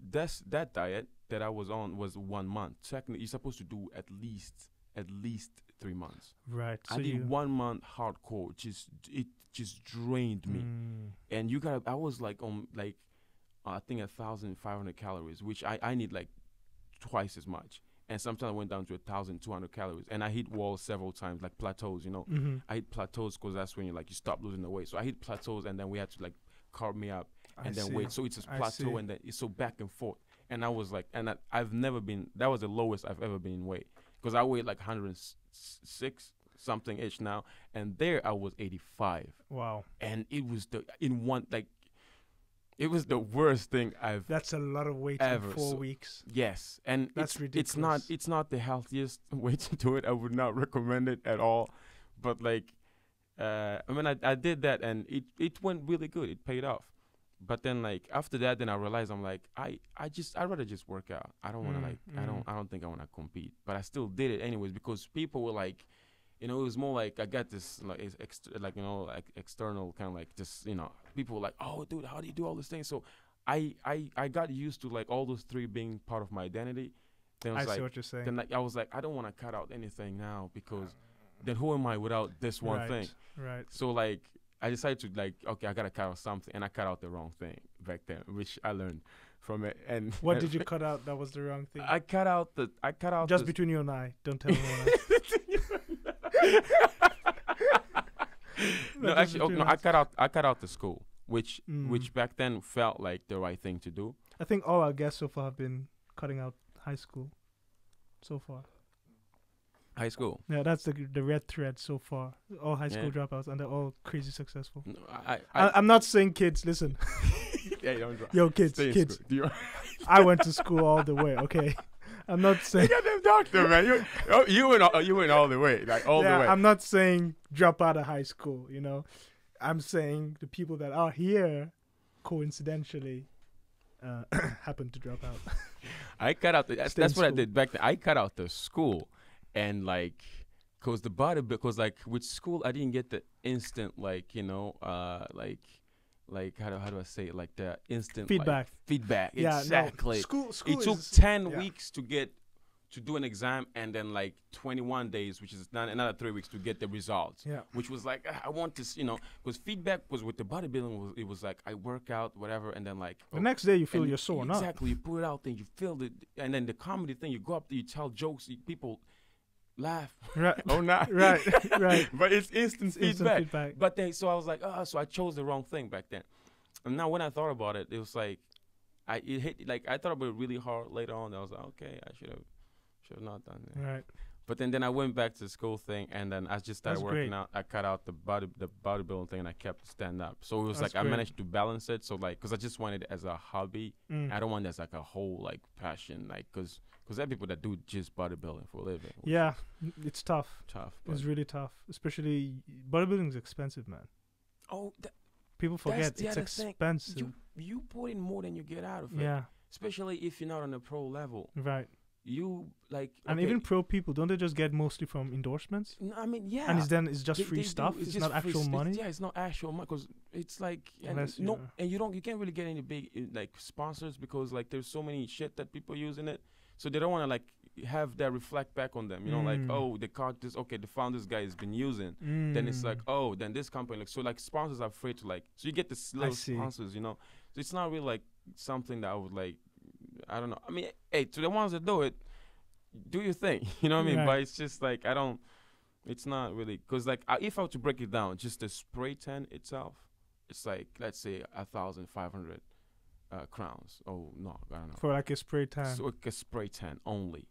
that diet that I was on was 1 month. Technically, you're supposed to do at least 3 months. Right. I did 1 month hardcore. It just drained me. And I was like on like I think 1,500 calories, which I need like twice as much. And sometimes I went down to 1,200 calories, and I hit walls several times, like plateaus. I hit plateaus because that's when you stop losing the weight. So I hit plateaus, and then we had to like carb me up and then wait. So it's a plateau, and then it's so back and forth. And I was like, I've never been. That was the lowest I've ever been in weight. Because I weighed like 106 something ish now, and there I was 85. Wow! And it was it was the worst thing I've. That's a lot of weight ever. In 4 weeks. Yes, and that's ridiculous. It's not the healthiest way to do it. I would not recommend it at all. But like, I mean, I did that, and it went really good. It paid off. But then like after that, then I realized I'm like I'd rather just work out. I don't want to I don't think I want to compete. But I still did it anyways because people were like, it was more like I got this like external kind of like just people were like, oh dude, how do you do all these things? So I got used to like all those three being part of my identity. Then I see what you're saying. Then I was like, I don't want to cut out anything now because then who am I without this one thing? Right. So like. I decided to like, okay, I gotta cut out something, and I cut out the wrong thing back then, which I learned. from it. And What did you cut out? That was the wrong thing. I cut out Just between you and I. Don't tell anyone else. No, actually, no. I cut out the school, which back then felt like the right thing to do. I think all our guests so far have been cutting out high school. So far. High school. Yeah, that's the red thread so far. All high school dropouts, and they're all crazy successful. No, I'm not saying kids. Listen. Yeah, you don't drop. Yo, kids. I went to school all the way. Okay. I'm not saying. You got them doctor, man. You went all the way, like all the way. I'm not saying drop out of high school. You know, I'm saying the people that are here, coincidentally, happen to drop out. I cut out that's what I did back then. I cut out the school, and like, cause like with school I didn't get the instant like like how do I say it? Like the instant feedback. Yeah, exactly. No. School it took 10 weeks to do an exam, and then like 21 days, which is another 3 weeks to get the results. Yeah. Which was like, I want to, because feedback was with the bodybuilding, it was like I work out, whatever, and then like. The next day you feel you're sore, no? Exactly. You put it out, then you feel it. And then the comedy thing, you go up there, you tell jokes, people laugh. Right. Oh, not. Right. But it's instant feedback. But so I was like, so I chose the wrong thing back then. And now when I thought about it, it was like, I thought about it really hard later on. I was like, okay, I should have not done it. Right. But then I went back to the school thing, and then I just started working out. I cut out the bodybuilding thing, and I kept the stand up. So it was I managed to balance it. So like, cause I just wanted it as a hobby. I don't want it as like a whole like passion, like cause there are people that do just bodybuilding for a living. Yeah, it's tough. It's really tough, especially bodybuilding is expensive, man. Oh, people forget it's expensive. You put in more than you get out of it. Yeah, especially if you're not on a pro level. Right. You like, and even pro people, don't they just get mostly from endorsements? No, I mean, yeah. And it's just free stuff. It's not actual money. It's not actual money, because it's like, and you can't really get any big like sponsors, because like there's so many shit that people use in it, so they don't want to like have that reflect back on them. You know, like, oh, they caught this. Okay, the founder's guy has been using. Then it's like, oh, then this company, like, so like sponsors are afraid to like, so you get the little sponsors, you know. So it's not really like something that I would like. I don't know. I mean, hey, to the ones that do it, do your thing. You know what I mean? Right. But it's just like, it's not really, because like if I were to break it down, just the spray tan itself, it's like, let's say 1,500 crowns. Oh, no, I don't know. For like a spray tan? So like a spray tan only.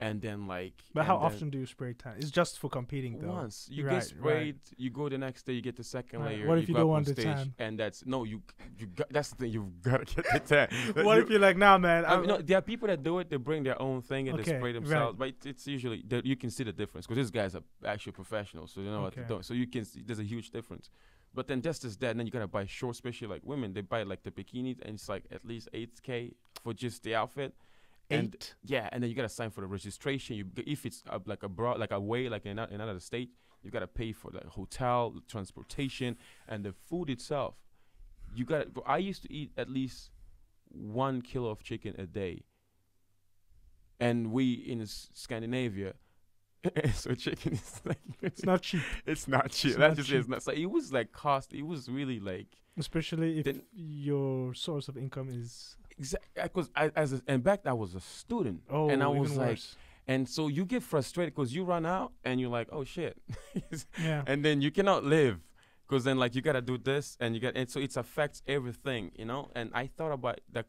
And then like. But how often do you spray tan? It's just for competing though. Once. You get sprayed, you go the next day, you get the second layer. What if you don't want the tan? And that's, no, that's the thing, you've got to get the tan. What if you're like, nah, man. I mean, no, there are people that do it, they bring their own thing and they spray themselves. But it's usually, you can see the difference, because these guys are actually professionals, so they know what to do. So you can see, there's a huge difference. But then just as that, and then you got to buy shorts, especially like women, they buy like the bikinis, and it's like at least $8K for just the outfit. And and then you gotta sign for the registration. If it's like abroad, like away, like in another state, you gotta pay for the hotel, the transportation, and the food itself. I used to eat at least 1 kilo of chicken a day, and we in Scandinavia, so chicken is like it's not cheap. It's not cheap. That just is not. So it was like cost. It was really like, especially if your source of income is. Exactly, because and back then I was a student, and I was like, and so you get frustrated because you run out and you're like, oh shit, and then you cannot live, because then like you gotta do this and so it affects everything, you know. And I thought about like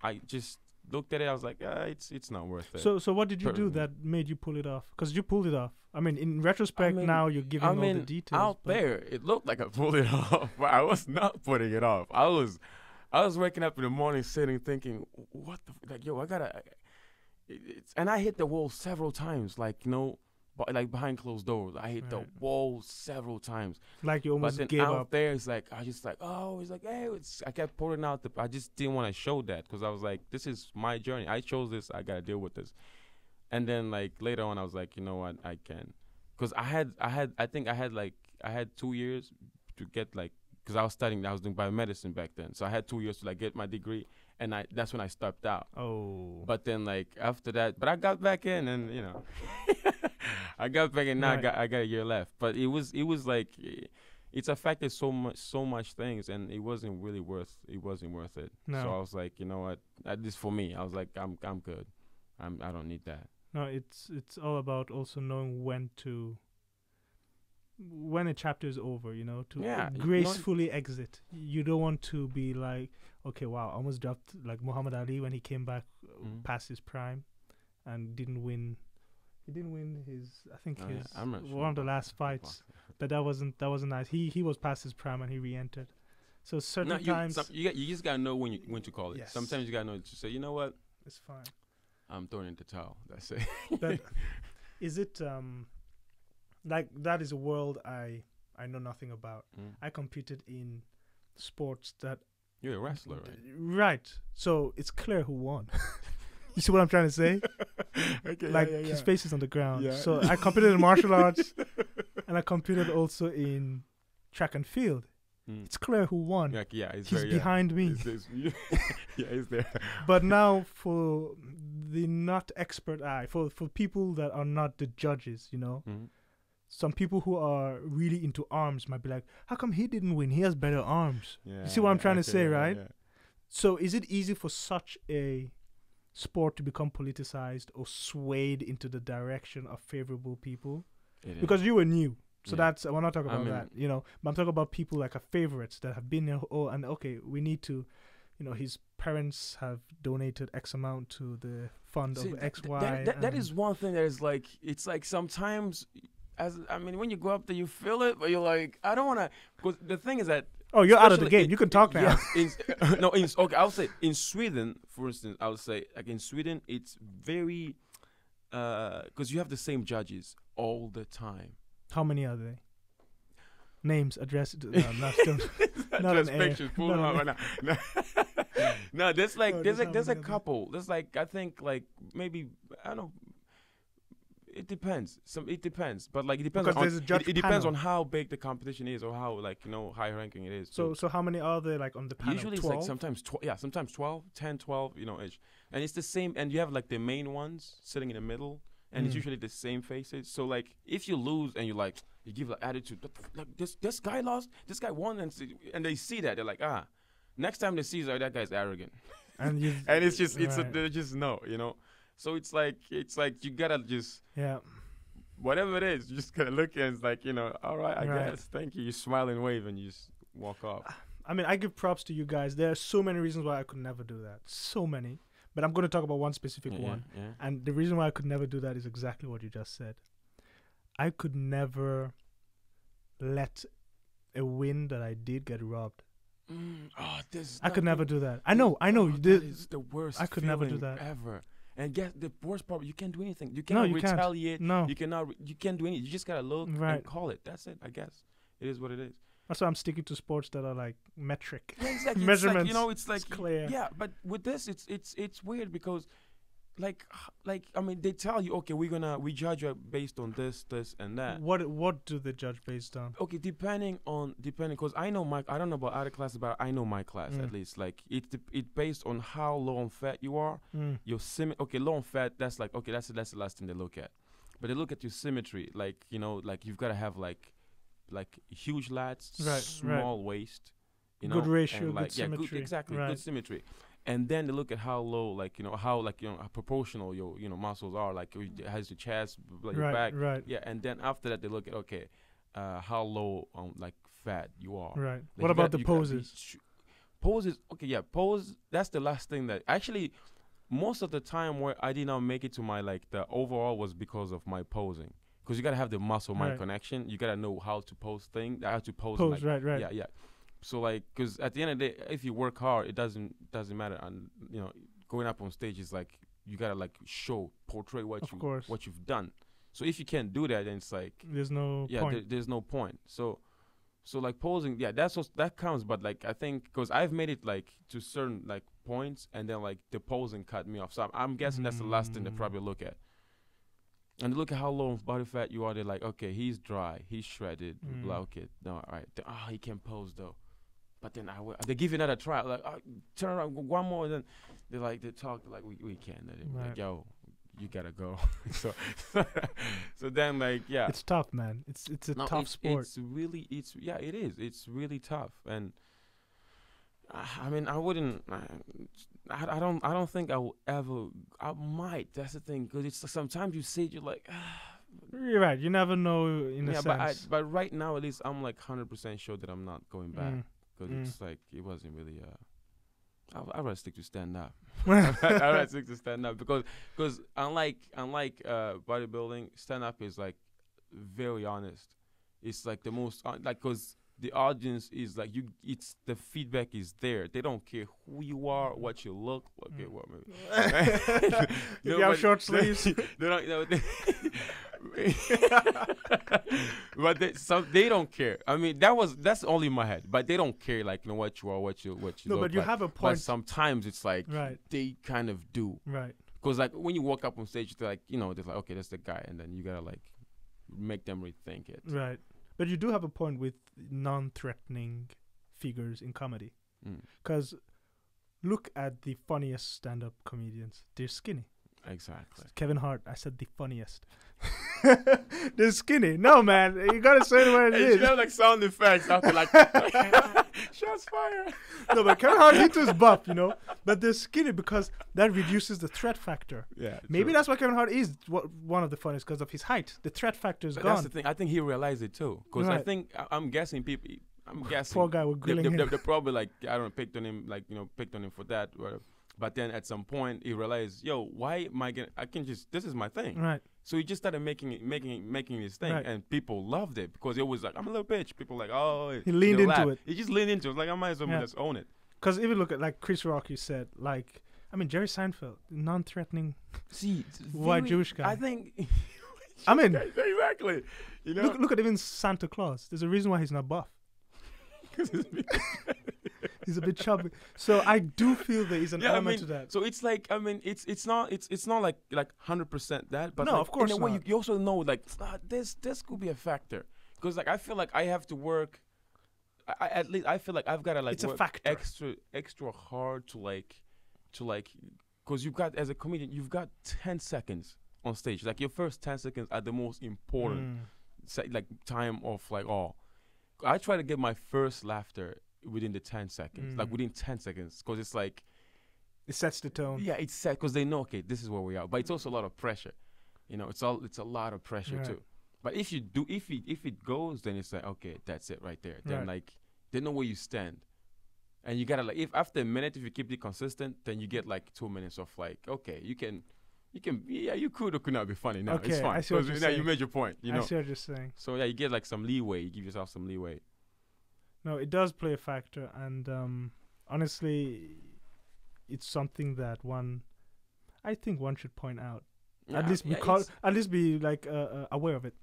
I just looked at it, I was like, it's not worth it. So what did you do that made you pull it off? Because you pulled it off. I mean, in retrospect, now you're giving all the details. Out there, it looked like I pulled it off, but I was not putting it off. I was waking up in the morning sitting thinking, what the, like, yo, I gotta, and I hit the wall several times, like, you know, like behind closed doors. I hit the wall several times. Like you almost gave up. But then out there, it's like, I just like, it's like, hey, I kept pulling out I just didn't want to show that, because I was like, this is my journey. I chose this. I gotta deal with this. And then like later on, I was like, you know what, I can, because I had 2 years to get like, because I was doing biomedicine back then. So I had 2 years to like get my degree, and that's when I stopped out. Oh. But then like after that, but I got back in, and you know, I got back in. Now I got a year left. But it was like, it's affected so much things, and it wasn't really worth it. No. So I was like, you know what, at least for me, I was like, I'm good. I don't need that. No, it's all about also knowing when a chapter is over, you know, to gracefully exit. You don't want to be like, okay, wow, I almost dropped like Muhammad Ali when he came back past his prime and didn't win. He didn't win his, I think one of the last fights. But that wasn't nice. He was past his prime and he re-entered. So certain times you just gotta know when to call it. Yes. Sometimes you gotta know to say, you know what, it's fine. I'm throwing in the towel. That's it. But is it like that is a world I know nothing about. I competed in sports that you're a wrestler, right? So it's clear who won. You see what I'm trying to say? Okay, like his face is on the ground. Yeah. So I competed in martial arts, and I competed also in track and field. It's clear who won. He's behind me. He's there. But now for the not expert eye, for people that are not the judges, you know, some people who are really into arms might be like, how come he didn't win? He has better arms. Yeah, you see what I'm trying to say, right? Yeah. So is it easy for such a sport to become politicized or swayed into the direction of favorable people? Because you were new. So we're not talking about that, you know, but I'm talking about people like favorites that have been there. Oh, and okay, we need to, you know, his parents have donated X amount to the fund of X, Y. That is one thing that is like, it's like sometimes, when you go up there, you feel it, but you're like, I don't want to, because the thing is that, oh, you're out of the game. You can talk now. Yes, okay, I'll say in Sweden, for instance, I would say like in Sweden, it's very, because you have the same judges all the time. How many are they? Names, address. Not an pictures. Pull them out right now. No, there's a couple. There's like, I think like maybe, I don't know. It depends. It depends, but like it depends. It depends on how big the competition is or how like, you know, high ranking it is. So how many are there like on the panel? Usually 12? It's like sometimes 12, 10, 12, you know, each. And it's the same. And you have like the main ones sitting in the middle, and it's usually the same faces. So like if you lose and you give like attitude, like this guy lost, this guy won, and they see that, they're like, next time they see that guy's arrogant, and it's just they just know, you know. So it's like you gotta just whatever it is, you just gotta look and it's like, you know, all right, I guess, thank you. You smile and wave and you just walk off. I mean, I give props to you guys. There are so many reasons why I could never do that. So many. But I'm going to talk about one specific one. Yeah. And the reason why I could never do that is exactly what you just said. I could never let a win that I did get robbed. I could never do that. I know. That is the worst. I could never do that ever. And get the worst part, you can't do anything. You cannot retaliate. No, you cannot. You can't do anything. You just gotta look and call it. That's it. I guess it is what it is. That's why I'm sticking to sports that are like metric. Yeah, exactly. Measurements. Like, you know, it's like it's clear. Yeah, but with this, it's weird because, like I mean, they tell you, okay, we judge you based on this, and that. What do they judge based on? Okay, depending, because I don't know about other classes, but I know my class at least. Like it's based on how low on fat you are. Your low on fat. That's like, okay, that's the last thing they look at, but they look at your symmetry. Like, you know, like you've got to have like huge lats, small waist, you know, good ratio, and like, good symmetry. Good symmetry. And then they look at how low, like, you know, how proportional your, you know, muscles are, like has your chest, like your back, yeah. And then after that, they look at, okay, how low on like fat you are. Right. Like, what about the poses? Poses, okay, yeah, pose. That's the last thing that actually, most of the time where I did not make it to my like the overall was because of my posing. Because you gotta have the muscle-mind connection. You gotta know how to pose things. How to pose. Right. Yeah. So like, because at the end of the day, if you work hard, it doesn't matter. And you know, going up on stage is like you gotta like portray what you've done. So if you can't do that, then it's like there's no point. There's no point. So like posing, that counts. But like I think because I've made it like to certain like points, and then like the posing cut me off. So I'm guessing that's the last thing they probably look at. And look at how low of body fat you are. They're like, okay, he's dry, he's shredded. Blah, okay, no, all right. He can pose though. But then they give you another try. Like, turn around, one more. Then they talk like, we can't. Like, yo, you gotta go. so so then like yeah, It's tough, man. It's a no, tough sport. It's really yeah, it is. It's really tough, and I mean I wouldn't. I don't think I will ever. I might. That's the thing, because it's sometimes you say it, you're like. You're right. You never know in a sense. But right now at least I'm like 100% sure that I'm not going back, because Mm. it's like it wasn't really. I'd rather stick to stand up. I'd rather stick to stand up because unlike bodybuilding, stand up is like very honest. It's like the most like, because the audience is like it's the feedback is there. They don't care who you are, what you look. Okay, well, maybe. You have short sleeves. They don't. But they don't care. I mean, that's only in my head. But they don't care, like, what you are, what you No, look but you like. have a But point. sometimes it's like Right. they kind of do. Right. Because like when you walk up on stage, they're like, they're like, okay, that's the guy, and then you gotta like make them rethink it. Right. But you do have a point with non-threatening figures in comedy. Because look at the funniest stand-up comedians. They're skinny. Exactly. Kevin Hart, I said the funniest. They're skinny. No, man. You got to say it where it You is. have like sound effects after like shots fired. No, but Kevin Hart, he too is buff, But they're skinny because that reduces the threat factor. Yeah. Maybe true. that's why Kevin Hart is one of the funniest, because of his height. The threat factor is But gone. that's the thing. I think he realized it too. Because I Right. think I'm guessing people. I'm guessing. Poor guy, we're grilling him. They probably like picked on him, like picked on him for that. But then at some point he realized, why am I gonna? I can just, this is my thing. Right. So he just started making his thing, Right. and people loved it because it was like, I'm a little bitch. People like, oh, He leaned into laugh. it. He just leaned into it. Like, I might as well Yeah. just own it. Because even look at like Chris Rock, you said, like, I mean, Jerry Seinfeld, non-threatening See, white Jewish guy. I think. I mean, exactly. look at even Santa Claus. There's a reason why he's not buff. He's a bit chubby. So I do feel there is an element to that. So it's like, I mean, it's not like 100% that, but No, like, of course in a way not. you also know like this could be a factor, because like I feel like I have to work. At least I feel like I've got to like It's a work factor. extra hard to because you've got, as a comedian, you've got 10 seconds on stage. Like your first 10 seconds are the most important like time of like all. I try to get my first laughter within the 10 seconds, like within 10 seconds, because it's like, It sets the tone. yeah, it's set, because they know, okay, this is where we are. But it's also a lot of pressure, it's a lot of pressure Right. too. But if it goes, then it's like, okay, that's it right there. Then Right. like they know where you stand, and you gotta like, if after a minute, if you keep it consistent, then you get like 2 minutes of like, okay, you can, yeah, you could or could not be funny now. Okay, It's fine, I see what because you're you saying. made your point. I see what you're saying. So yeah, you get like some leeway. You give yourself some leeway. No, it does play a factor, and honestly, it's something that I think one should point out. Yeah, At least at least be like aware of it.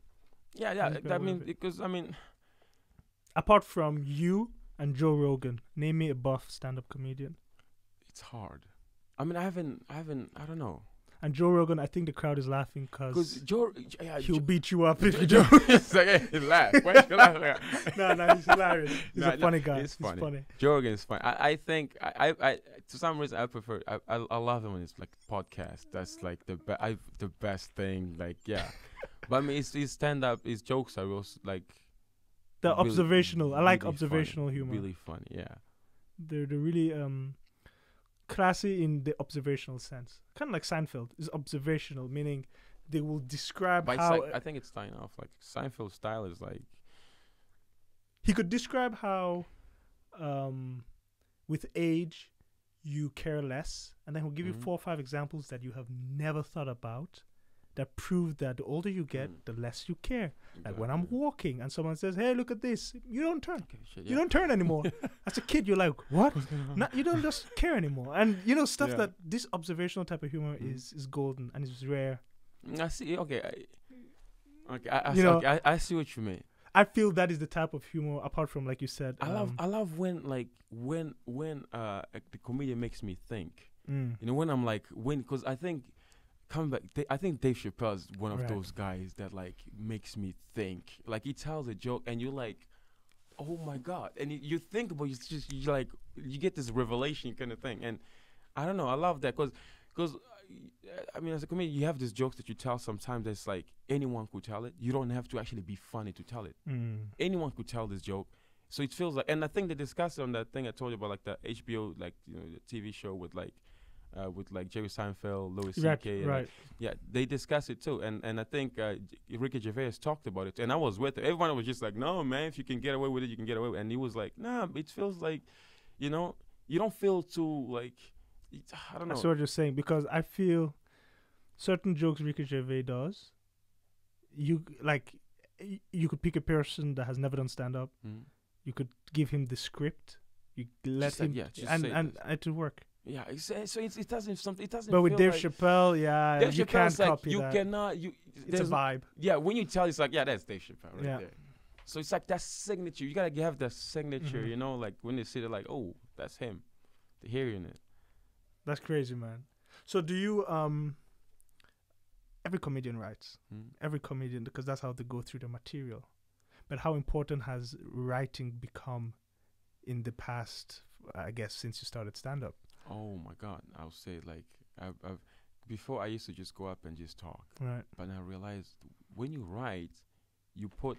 Yeah. Just be I aware mean, of it. because I mean, Apart from you and Joe Rogan, name me a buff stand-up comedian. it's hard. I mean, I don't know. And Joe Rogan, I think the crowd is laughing Because because Joe, he'll beat you up if you don't. it's like, hey, laugh. Why you laugh? No, he's hilarious. He's No, a funny guy. he's He's funny. funny. Joe Rogan is fine. I think I to some reason I prefer. I love him when it's like podcast. That's like the best thing. Like yeah, but I mean his stand up, his jokes are also like The really- observational. I like really observational funny, humor. Really funny. Yeah. They're really classy in the observational sense. Kind of like Seinfeld is observational, meaning they will describe But it's how like, I think it's starting off like Seinfeld's style is like he could describe how with age you care less, and then he'll give you 4 or 5 examples that you have never thought about that prove that the older you get, the less you care. Like when I'm walking and someone says, "Hey, look at this," you don't turn. You don't turn anymore. As a kid, you're like, "What?" You don't just care anymore. And stuff Yeah. that this observational type of humor is golden and is rare. I see. Okay. You I see what you mean. I feel that is the type of humor, apart from, like you said, I love when the comedian makes me think. When I'm like, because I think coming back, I think Dave Chappelle is one of Right. those guys that like makes me think. Like he tells a joke and you're like, oh my god, and you think about it, you get this revelation kind of thing. And I don't know, I love that because I mean, as a comedian, you have these jokes that you tell sometimes that's like anyone could tell it. You don't have to actually be funny to tell it. Anyone could tell this joke. So it feels like, and I think they discussed it on that thing I told you about, like the HBO, like, you know, the TV show with like Jerry Seinfeld, Louis C.K. Right. Like, yeah, they discussed it too. And I think Ricky Gervais talked about it. And I was with it. Everyone was just like, no, man, if you can get away with it, you can get away with it. And he was like, nah, it feels like, you know, you don't feel too like, I don't know. That's what you're saying, because I feel certain jokes Ricky Gervais does, you could pick a person that has never done stand-up. You could give him the script. You let Just him, like, yeah, just and it will work. Yeah, so it doesn't something. It doesn't. But with feel Dave like Chappelle, yeah, Dave you can't Chappelle's like, copy you that. cannot. It's a there's- vibe. Yeah, when you tell, it's like, yeah, that's Dave Chappelle right Yeah. there. So it's like that signature. You gotta have that signature. You know, like when they see it, like, oh, that's him. They're hearing it. That's crazy, man. So do you every comedian writes. Every comedian, because that's how they go through the material. But how important has writing become in the past, I guess, since you started stand-up? Oh my God, I would say like I've before I used to just go up and just talk, Right. but I realized when you write, you put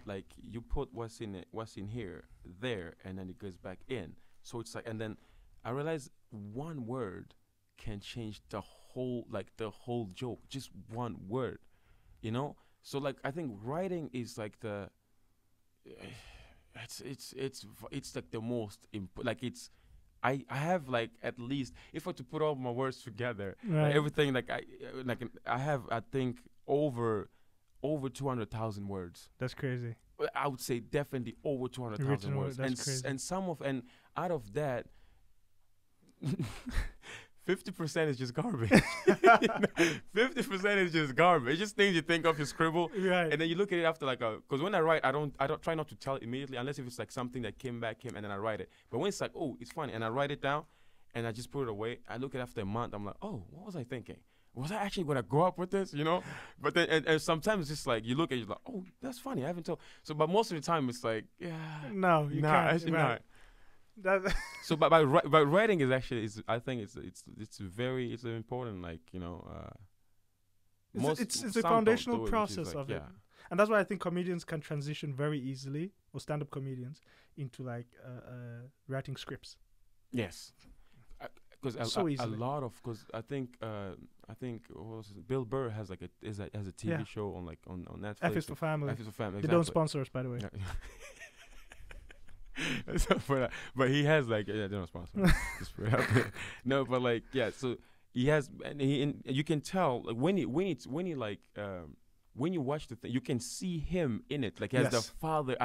what's in it, what's in here, there, and then it goes back in. So it's like, and then I realized one word can change the whole joke. Just one word, you know. So like I think writing is like the it's like the most like it's I have like at least if I were to put all my words together, Right. everything like I have I think over 200,000 words. That's crazy. I would say definitely over 200,000 Written words. word, that's crazy. And out of that 50% is just garbage. 50% is just garbage. It's just things you think of, you scribble, Right. and then you look at it after like because when I write, I don't try not to tell it immediately unless if it's like something that came, and then I write it. But when it's like, oh, it's funny, and I write it down, and I just put it away, I look at it after a month, I'm like, oh, what was I thinking? Was I actually gonna grow up with this? You know? But then and sometimes it's just like you look at it, you're like, oh, that's funny. I haven't told. So, but most of the time it's like, yeah, No, you nah, can't. actually Right. not. That So, but by writing is actually I think it's very important. Like, you know, it's some a don't foundational do it, which is process like, of it. yeah. And that's why I think comedians can transition very easily, or stand-up comedians, into like writing scripts. Yes, because So a easily. lot of I think what was it? Bill Burr has like has a TV Yeah. show on like on Netflix. F is for family. F is for family. They don't exactly. sponsor us, by the way. Yeah. So, but he has like they don't sponsor. Just put it out there. No, but like yeah, so he has, and you can tell like when you watch the thing, you can see him in it, like as the Yes. father.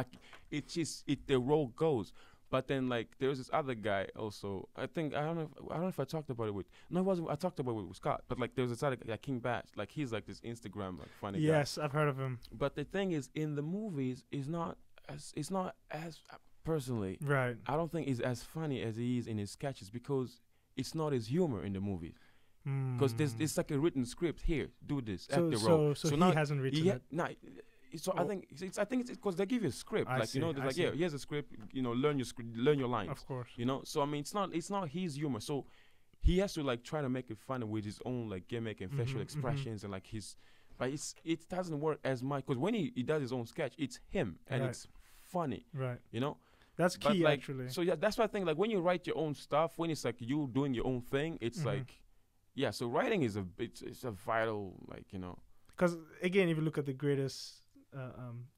The role goes. But then like there's this other guy also. I don't know if I talked about it with. No, it wasn't. I talked about it with Scott. But like there's this other guy, King Bash. Like he's like this Instagram like funny guy. Yes, I've heard of him. But the thing is, in the movies, it's not as personally. Right. I don't think he's as funny as he is in his sketches because it's not his humor in the movies. Because it's like a written script. Here, do this, act the role. So he now hasn't written it. So I think it's because they give you a script. I Like, you know, see, they're I like, see. yeah, here's a script. You know, learn your script, learn your lines. Of course. You know, so I mean, it's not his humor. So he has to like try to make it funny with his own like gimmick and facial expressions and like his. But it doesn't work as much because when he does his own sketch, it's him and Right. it's funny. Right. You know. That's But key, like, actually. So yeah, that's why I think like when you write your own stuff, when it's like you doing your own thing, it's like, yeah. So writing is it's a vital, like, you know. Because again, if you look at the greatest,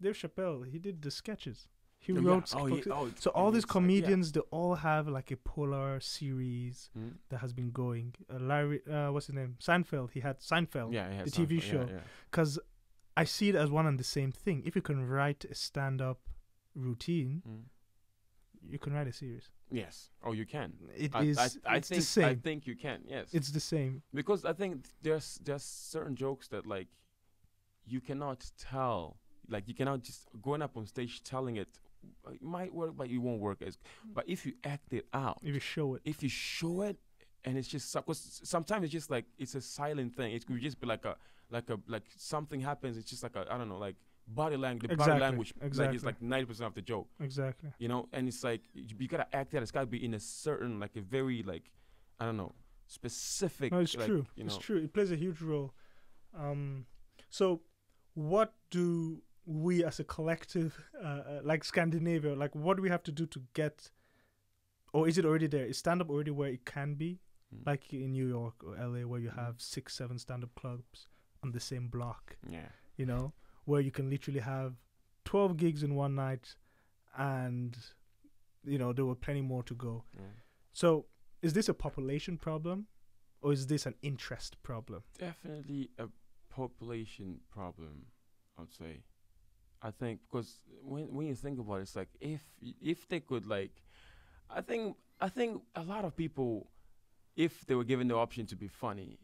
Dave Chappelle, he did the sketches. He Yeah. wrote. Oh, So all these it's like, yeah. comedians, they all have like a polar series that has been going. Larry, what's his name? Seinfeld. He had Seinfeld. Yeah, yeah, the TV show. Yeah, Because I see it as one and the same thing. If you can write a stand-up routine, you can write a series. Yes. Oh, you can. It I is. think the same. I think you can. Yes. It's the same. Because I think there's certain jokes that like you cannot tell. Like you cannot just going up on stage telling it. It might work, but it won't work as. But if you act it out, If you show it. if you show it, and it's just because sometimes it's just like it's a silent thing. It could just be like something happens. It's just like I don't know, like body language. The body Exactly, language like is like 90% of the joke. Exactly. You know, and it's like you gotta act that. It's gotta be in a certain like a very like I don't know specific. No, it's like, true. You It's know, true. It plays a huge role. So, what do we as a collective, like Scandinavia, like what do we have to do to get, or is it already there? Is stand-up already where it can be? Like in New York or LA, where you have 6-7 stand-up clubs on the same block. Yeah. You know, where you can literally have 12 gigs in one night, and you know there were plenty more to go. So, is this a population problem, or is this an interest problem? Definitely a population problem, I'd say. I think because when you think about it, it's like if they could, like, I think a lot of people, if they were given the option to be funny,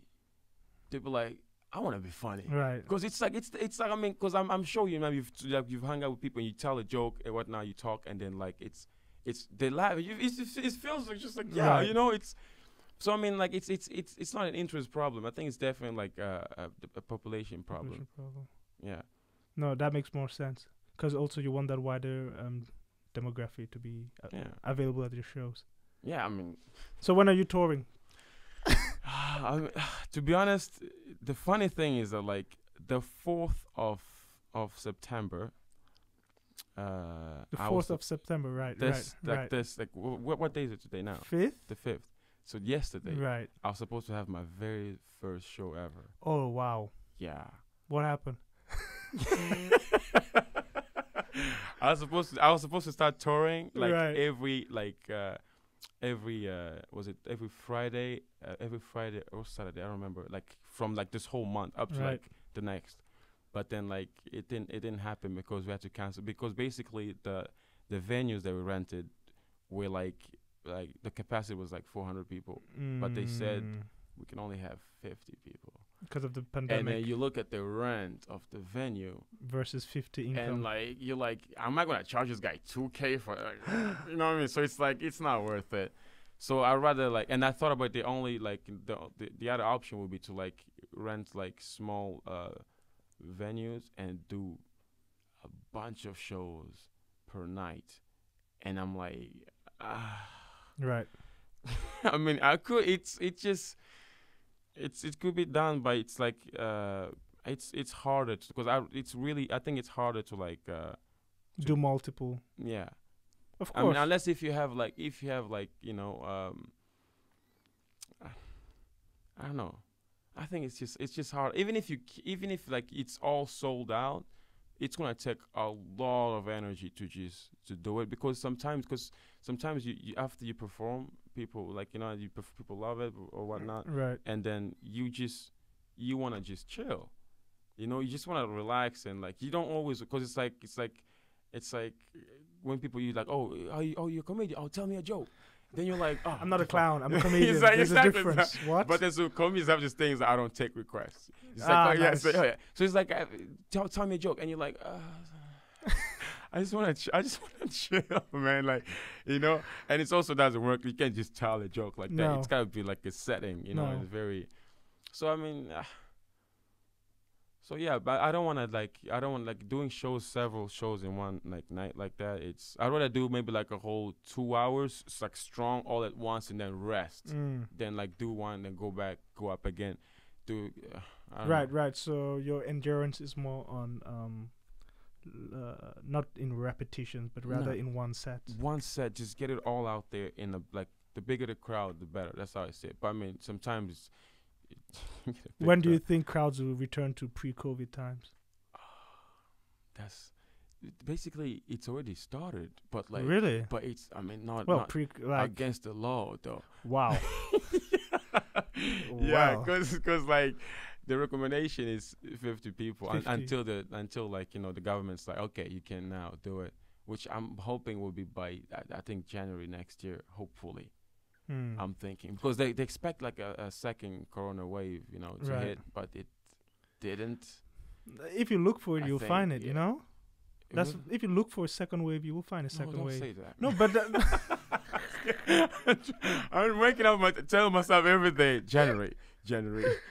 they'd be like, I want to be funny, Right? because it's like I mean, because I'm sure you know you've hung out with people and you tell a joke and whatnot, you talk, and then like it's they laugh. It feels like just like Right. you know, it's. So I mean, like it's not an interest problem. I think it's definitely like a population problem. Yeah. No, that makes more sense, because also you want that wider demographic to be available at your shows. Yeah, I mean. So when are you touring? To be honest, the funny thing is that like the 4th of September. The 4th of September, right? What day is it today now? 5th. The 5th. So yesterday, Right. I was supposed to have my very first show ever. Oh wow. Yeah. What happened? I was supposed to start touring like Right. every Friday or Saturday, I don't remember, like from like this whole month up to Right. like the next. But then like it didn't happen because we had to cancel, because basically the venues that we rented were like the capacity was like 400 people, but they said we can only have 50 people because of the pandemic. And then you look at the rent of the venue versus 50 income. and like you're like, I'm not gonna charge this guy $2,000 for you know what I mean? So it's like it's not worth it. So I rather like, and I thought about the only like the other option would be to like rent like small venues and do a bunch of shows per night, and I'm like, right. I mean, I could. It could be done, but it's like it's harder because I think it's harder to like do multiple. Yeah, of course. I mean, unless if you have like you know I don't know. I think it's just hard. Even if like it's all sold out, it's gonna take a lot of energy to do it, because sometimes you after you perform, people like people love it or whatnot, right? And then you wanna just chill, you just wanna relax, and like you don't always, because it's like when people you like, you're a comedian, tell me a joke. Then you're like, I'm not a clown, I'm a comedian. It's like, there's a difference. What? But then so comedians have these things that I don't take requests. It's like, nice. So it's like, tell me a joke, and you're like, I just want to chill, man. Like, and it also doesn't work. You can't just tell a joke like that. No. It's got to be like a setting, No. It's very. So I mean, so yeah, but I don't want doing several shows in one like night like that. I'd rather do maybe like a whole 2 hours, like strong all at once, and then rest. Then like do one, then go back, go up again. Right. So your endurance is more on not in repetitions, but rather in one set. One set, just get it all out there in the bigger the crowd, the better. That's how I see it. But I mean, sometimes. When do you think crowds will return to pre-COVID times? That's basically, it's already started, but like really, but it's not against the law though. Wow. Yeah, because like the recommendation is 50 people 50. until the government's like, okay, you can now do it, which I'm hoping will be by I think January next year, hopefully. I'm thinking, because they expect like a second corona wave, to hit, but it didn't. If you look for it, you'll find it. Yeah. That's if you look for a second wave, you will find a second wave. Say that. No, but I'm waking up telling myself every day, January,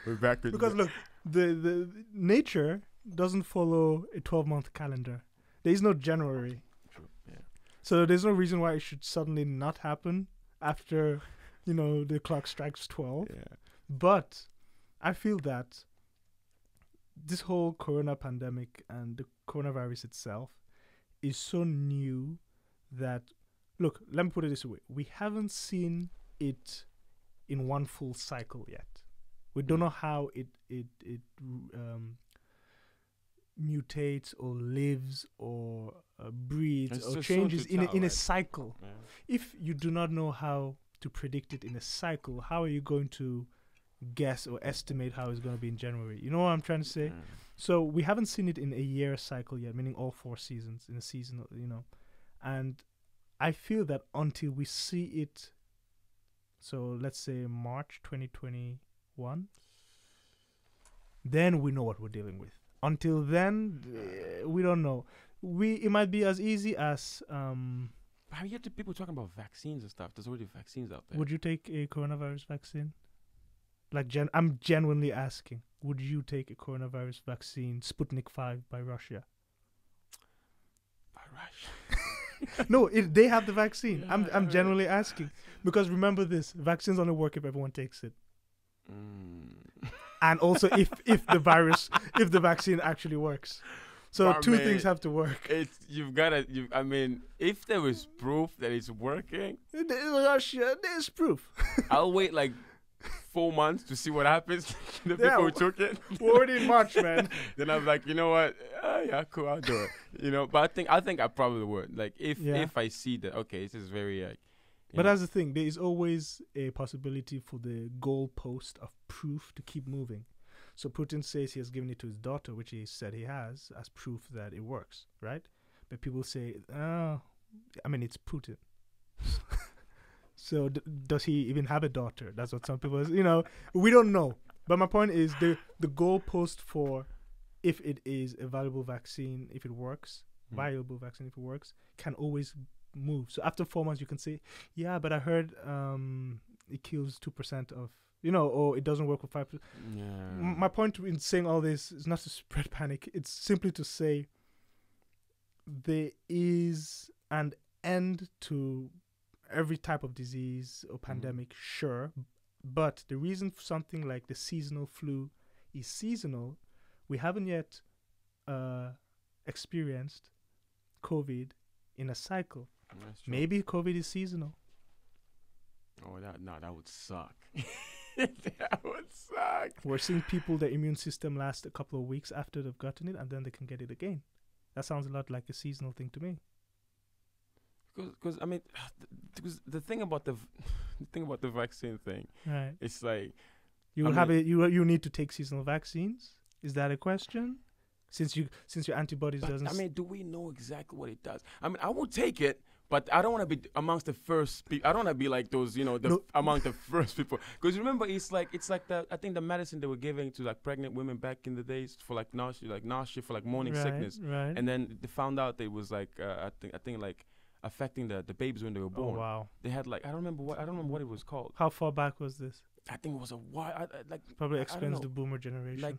we're back to because look, the nature doesn't follow a 12-month calendar. There is no January. True. Yeah. So there's no reason why it should suddenly not happen after the clock strikes 12. Yeah. But I feel that this whole corona pandemic and the coronavirus itself is so new that, look, let me put it this way. We haven't seen it in one full cycle yet. We don't know how it mutates or lives or breeds or changes in a cycle. Yeah. If you do not know how to predict it in a cycle, how are you going to guess or estimate how it's going to be in January? You know what I'm trying to say? Yeah. So we haven't seen it in a year cycle yet, meaning all 4 seasons in a season, And I feel that until we see it, so let's say March 2021, then we know what we're dealing with. Until then, we don't know. It might be as easy as How you get people talking about vaccines and stuff? There's already vaccines out there. would you take a coronavirus vaccine? Like, I'm genuinely asking, would you take a coronavirus vaccine, Sputnik 5 by Russia? By Russia? No, they have the vaccine. Yeah, I'm genuinely asking, because remember this: vaccines only work if everyone takes it, and also if the vaccine actually works. So But two man, things have to work. I mean, if there was proof that it's working, Russia, there's proof. I'll wait like 4 months to see what happens. The Yeah, people who took it. We're already in March, man. Then I'm like, you know what? Yeah, cool, I'll do it. But I think I probably would. Like, if I see that, okay, this is very. But that's the thing. There is always a possibility for the goalpost of proof to keep moving. So Putin says he has given it to his daughter, which he said he has, as proof that it works, right? But people say, it's Putin. So does he even have a daughter? That's what some people, we don't know. But my point is the goalpost for if it is a valuable vaccine, if it works, viable vaccine, if it works, can always move. So after 4 months, you can say, yeah, but I heard it kills 2% of, or it doesn't work with 5%. Yeah. My point in saying all this is not to spread panic. It's simply to say there is an end to every type of disease or pandemic, sure. But the reason for something like the seasonal flu is seasonal, we haven't yet experienced COVID in a cycle. Maybe COVID is seasonal. Oh, that would suck. That would suck. We're seeing people, their immune system last a couple of weeks after they've gotten it, and then they can get it again. That sounds a lot like a seasonal thing to me. Because the thing about the vaccine thing, right? It's like you need to take seasonal vaccines. Is that a question? Since your antibodies doesn't. I mean, do we know exactly what it does? I mean, I will take it, but I don't want to be amongst the first people. I don't want to be like those, among the first people. Because remember, it's like I think the medicine they were giving to like pregnant women back in the days for like nausea for like morning sickness, right? And then they found out it was like I think like affecting the babies when they were born. Oh wow! They had like I don't remember what it was called. How far back was this? I think it was a while. Probably explains the boomer generation. Like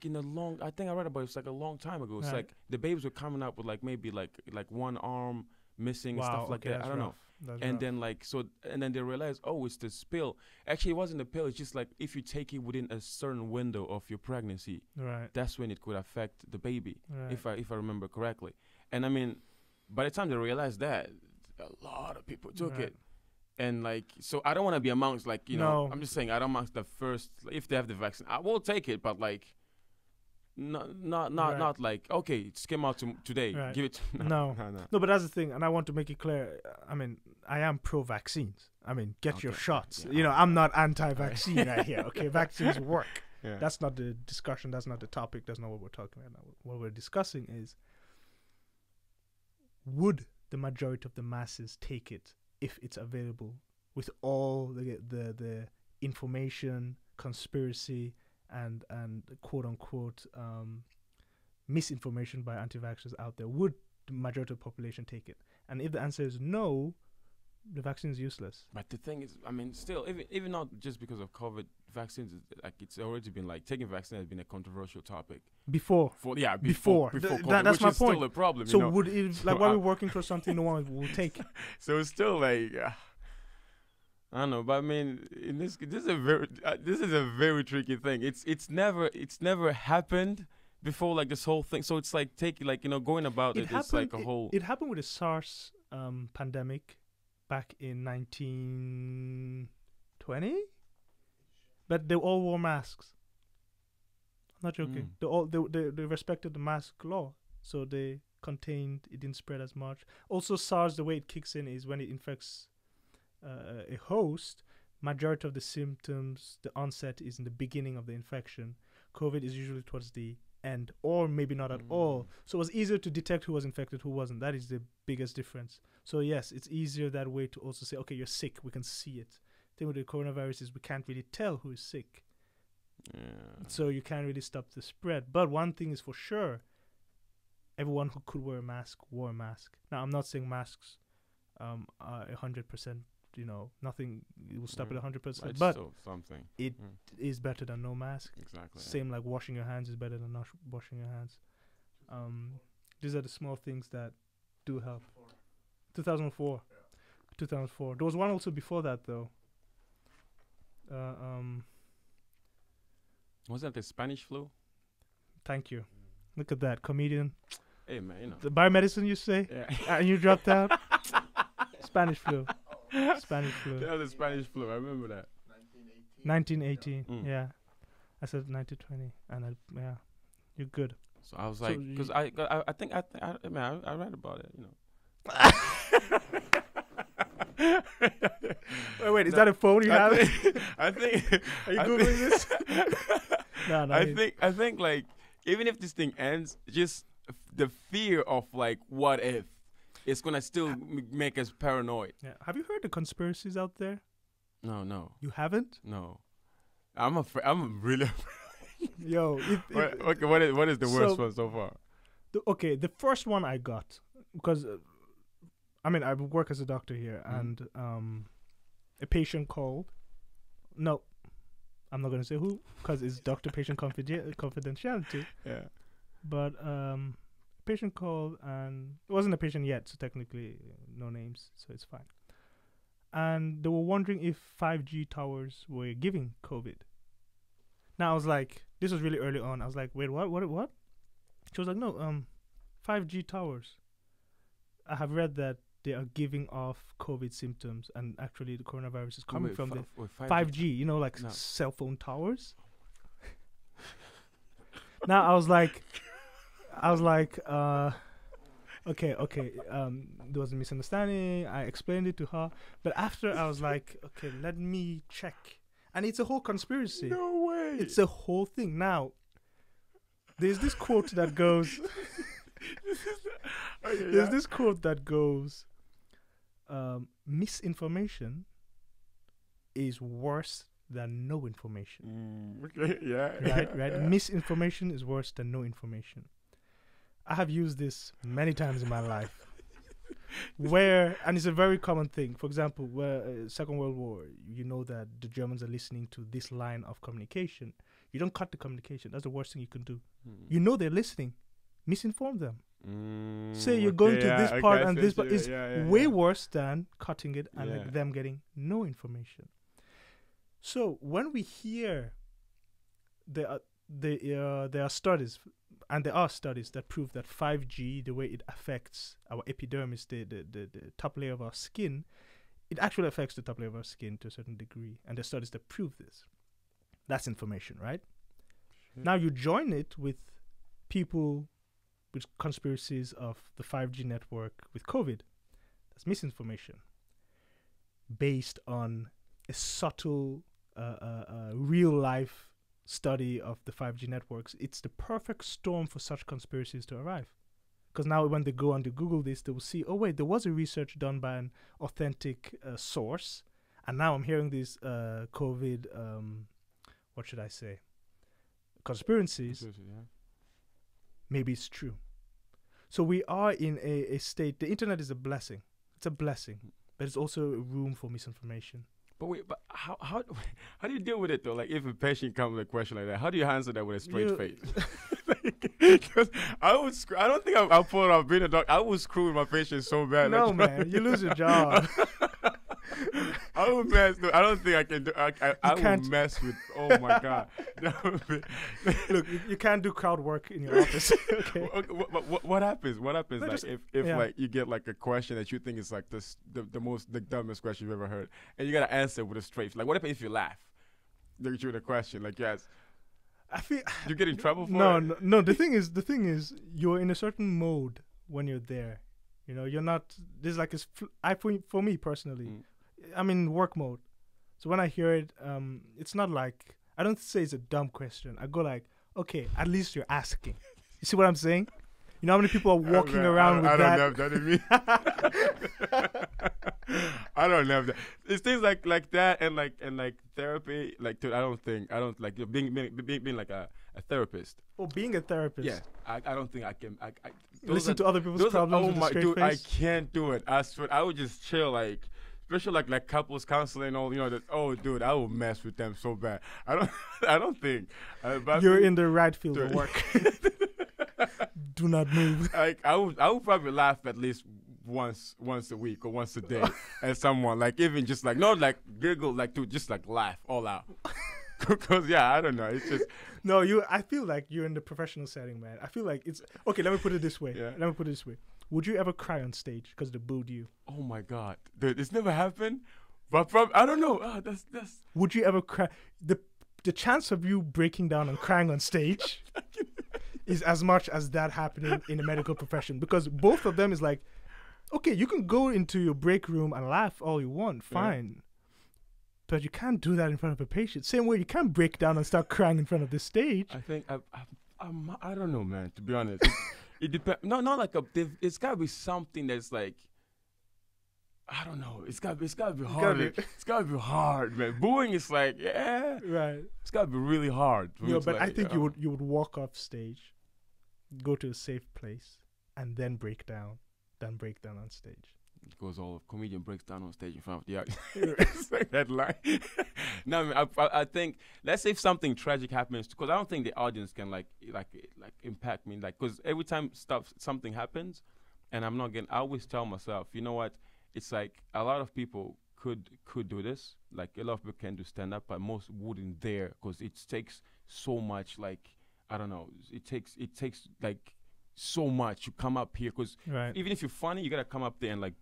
I think I read about it. It's like a long time ago. It's right. like the babies were coming up with like maybe like one arm missing and stuff like that. I don't know. And then and then they realized, oh, it's the pill. Actually, it wasn't the pill. It's just like if you take it within a certain window of your pregnancy, right? That's when it could affect the baby, right. if I remember correctly. And I mean, by the time they realized that, a lot of people took it. And so I don't want to be amongst No. I'm just saying I don't amongst the first. If they have the vaccine, I will take it, but not like okay, it came out today. Right. Give it. No, but that's the thing, and I want to make it clear. I mean, I am pro-vaccines. I mean, get your shots. Yeah. I'm not anti-vaccine right here. Okay, vaccines work. Yeah. That's not the discussion. That's not the topic. That's not what we're talking about. What we're discussing is, would the majority of the masses take it if it's available with all the information, conspiracy, and quote unquote misinformation by anti-vaxxers out there? Would the majority of the population take it? And if the answer is no, the vaccine is useless. But the thing is, I mean, still, even not just because of COVID, vaccines, it's already been taking vaccine has been a controversial topic. Before COVID, that's which my is point. Still a problem. So would it, while we're working for something, no one will take it. So it's still I don't know, but I mean, this is a very tricky thing. It's never happened before, like this whole thing. So it's like going about it. It's like a whole. It happened with the SARS pandemic back in 1920, but they all wore masks. I'm not joking. They respected the mask law, so they contained. It didn't spread as much. Also, SARS, the way it kicks in is when it infects a host. Majority of the symptoms, the onset is in the beginning of the infection. COVID is usually towards the end, or maybe not at all. So it was easier to detect who was infected, who wasn't. That is the biggest difference. So yes, it's easier that way to also say, okay, you're sick. We can see it. The thing with the coronavirus is we can't really tell who is sick. Yeah. So you can't really stop the spread. But one thing is for sure, everyone who could wear a mask wore a mask. Now, I'm not saying masks are 100%, nothing will stop it 100%. But still something. It is better than no mask. Exactly. Same like washing your hands is better than not washing your hands. These are the small things that do help. 2004. 2004. There was one also before that, though. Was that the Spanish flu? Thank you. Look at that. Comedian. Hey, man, The biomedicine, you say? Yeah. And you dropped out? Spanish flu. Spanish flu. That was the Spanish flu. I remember that. 1918. Yeah. I said 1920. And you're good. So I was like, because I think I read about it, Wait, is that a phone you have? I think. Are you Googling this? No. I think like, even if this thing ends, just the fear of like, what if, it's gonna still make us paranoid. Yeah. Have you heard the conspiracies out there? No. You haven't? No. I'm afraid. I'm really afraid. Yo. Okay. What is the worst one so far? The first one I got, because I work as a doctor here, and a patient called. No, I'm not gonna say who, because it's doctor-patient confidentiality. Yeah. But patient called, and it wasn't a patient yet, so technically no names, so it's fine. And they were wondering if 5G towers were giving COVID. Now I was like, this was really early on. I was like, wait, what? She was like, no, 5G towers. I have read that they are giving off COVID symptoms, and actually the coronavirus is coming from the 5G, cell phone towers. Now I was like, okay, there was a misunderstanding. I explained it to her, but after I was like, okay, let me check. And it's a whole conspiracy. No way. It's a whole thing. Now, there's this quote that goes, misinformation is worse than no information. Okay, yeah. Right. Misinformation is worse than no information. I have used this many times in my life. And it's a very common thing. For example, where Second World War, you know that the Germans are listening to this line of communication. You don't cut the communication. That's the worst thing you can do. You know they're listening. Misinform them. Say you're going to this part and this part. Is way worse than cutting it and them getting no information. So when we hear there are studies, and there are studies that prove that 5G, the way it affects our epidermis, the top layer of our skin, it actually affects the top layer of our skin to a certain degree. And there are studies that prove this. That's information, right? Sure. Now you join it with people with conspiracies of the 5G network with COVID. That's misinformation based on a subtle, real-life study of the 5G networks. It's the perfect storm for such conspiracies to arrive. Because now when they go on to Google this, they will see, oh wait, there was a research done by an authentic source, and now I'm hearing these COVID, what should I say, conspiracies. Maybe it's true. So we are in a state, the internet is a blessing. It's a blessing, but it's also a room for misinformation. But how do you deal with it though? Like if a patient comes with a question like that, how do you answer that with a straight face? Because I don't think I'll pull it off being a doctor. I would screw with my patients so bad. No, man, you lose your job. I would mess. No, I don't think I can do. I would mess with. Oh my god. Look, you can't do crowd work in your office. Okay. What happens? What happens? No, Like just- if yeah. like you get like a question that you think is like the dumbest question you've ever heard, and you gotta answer with a straight. Like what if you laugh? During the question, like yes, I feel you get in trouble for no, it. no. The thing is, you're in a certain mode when you're there. You know, you're not. There's like for me personally, I'm in work mode. So when I hear it, it's not like I don't say it's a dumb question. I go like, okay, at least you're asking. You see what I'm saying? You know how many people are walking around with that? I don't have that in me. I don't have that. It's things like that and like therapy. Like dude, I don't like being like a therapist. Oh, being a therapist. Yeah, I don't think I can. I Listen to other people's problems with a straight dude, face. I can't do it. I swear, I would just chill like. Especially like couples counseling, all you know. That dude, I will mess with them so bad. I don't think. But You're in the right field of work. Do not move. Like I would probably laugh at least once a week or once a day at someone. Like even just like not like giggle, like to just like laugh all out. Because yeah, I don't know. It's just No, I feel like you're in the professional setting, man. I feel like it's okay. Let me put it this way. Yeah. Let me put it this way. Would you ever cry on stage because they booed you? oh my god, dude, it's never happened. But I don't know. That's. Would you ever cry? The chance of you breaking down and crying on stage is as much as that happening in the medical profession, because both of them is like, okay, you can go into your break room and laugh all you want, fine. But you can't do that in front of a patient. Same way you can't break down and start crying in front of the stage. I think I don't know, man. To be honest, it depends. No, not like it's gotta be something that's like. I don't know. It's gotta be hard. It's gotta be hard, man. Booing is like, yeah, Right. it's gotta be really hard. for me Yeah, to, but like, I think you would walk off stage, go to a safe place, and then break down on stage. It goes all comedian breaks down on stage in front of the audience. It's like that line. No, I mean, I think let's say if something tragic happens, because I don't think the audience can like impact me, like because every time something happens, and I'm not getting. I always tell myself, you know what? It's like a lot of people could do this. Like a lot of people can do stand up, but most wouldn't dare because it takes so much. Like I don't know. It takes like so much to come up here because Right. even if you're funny, you gotta come up there and like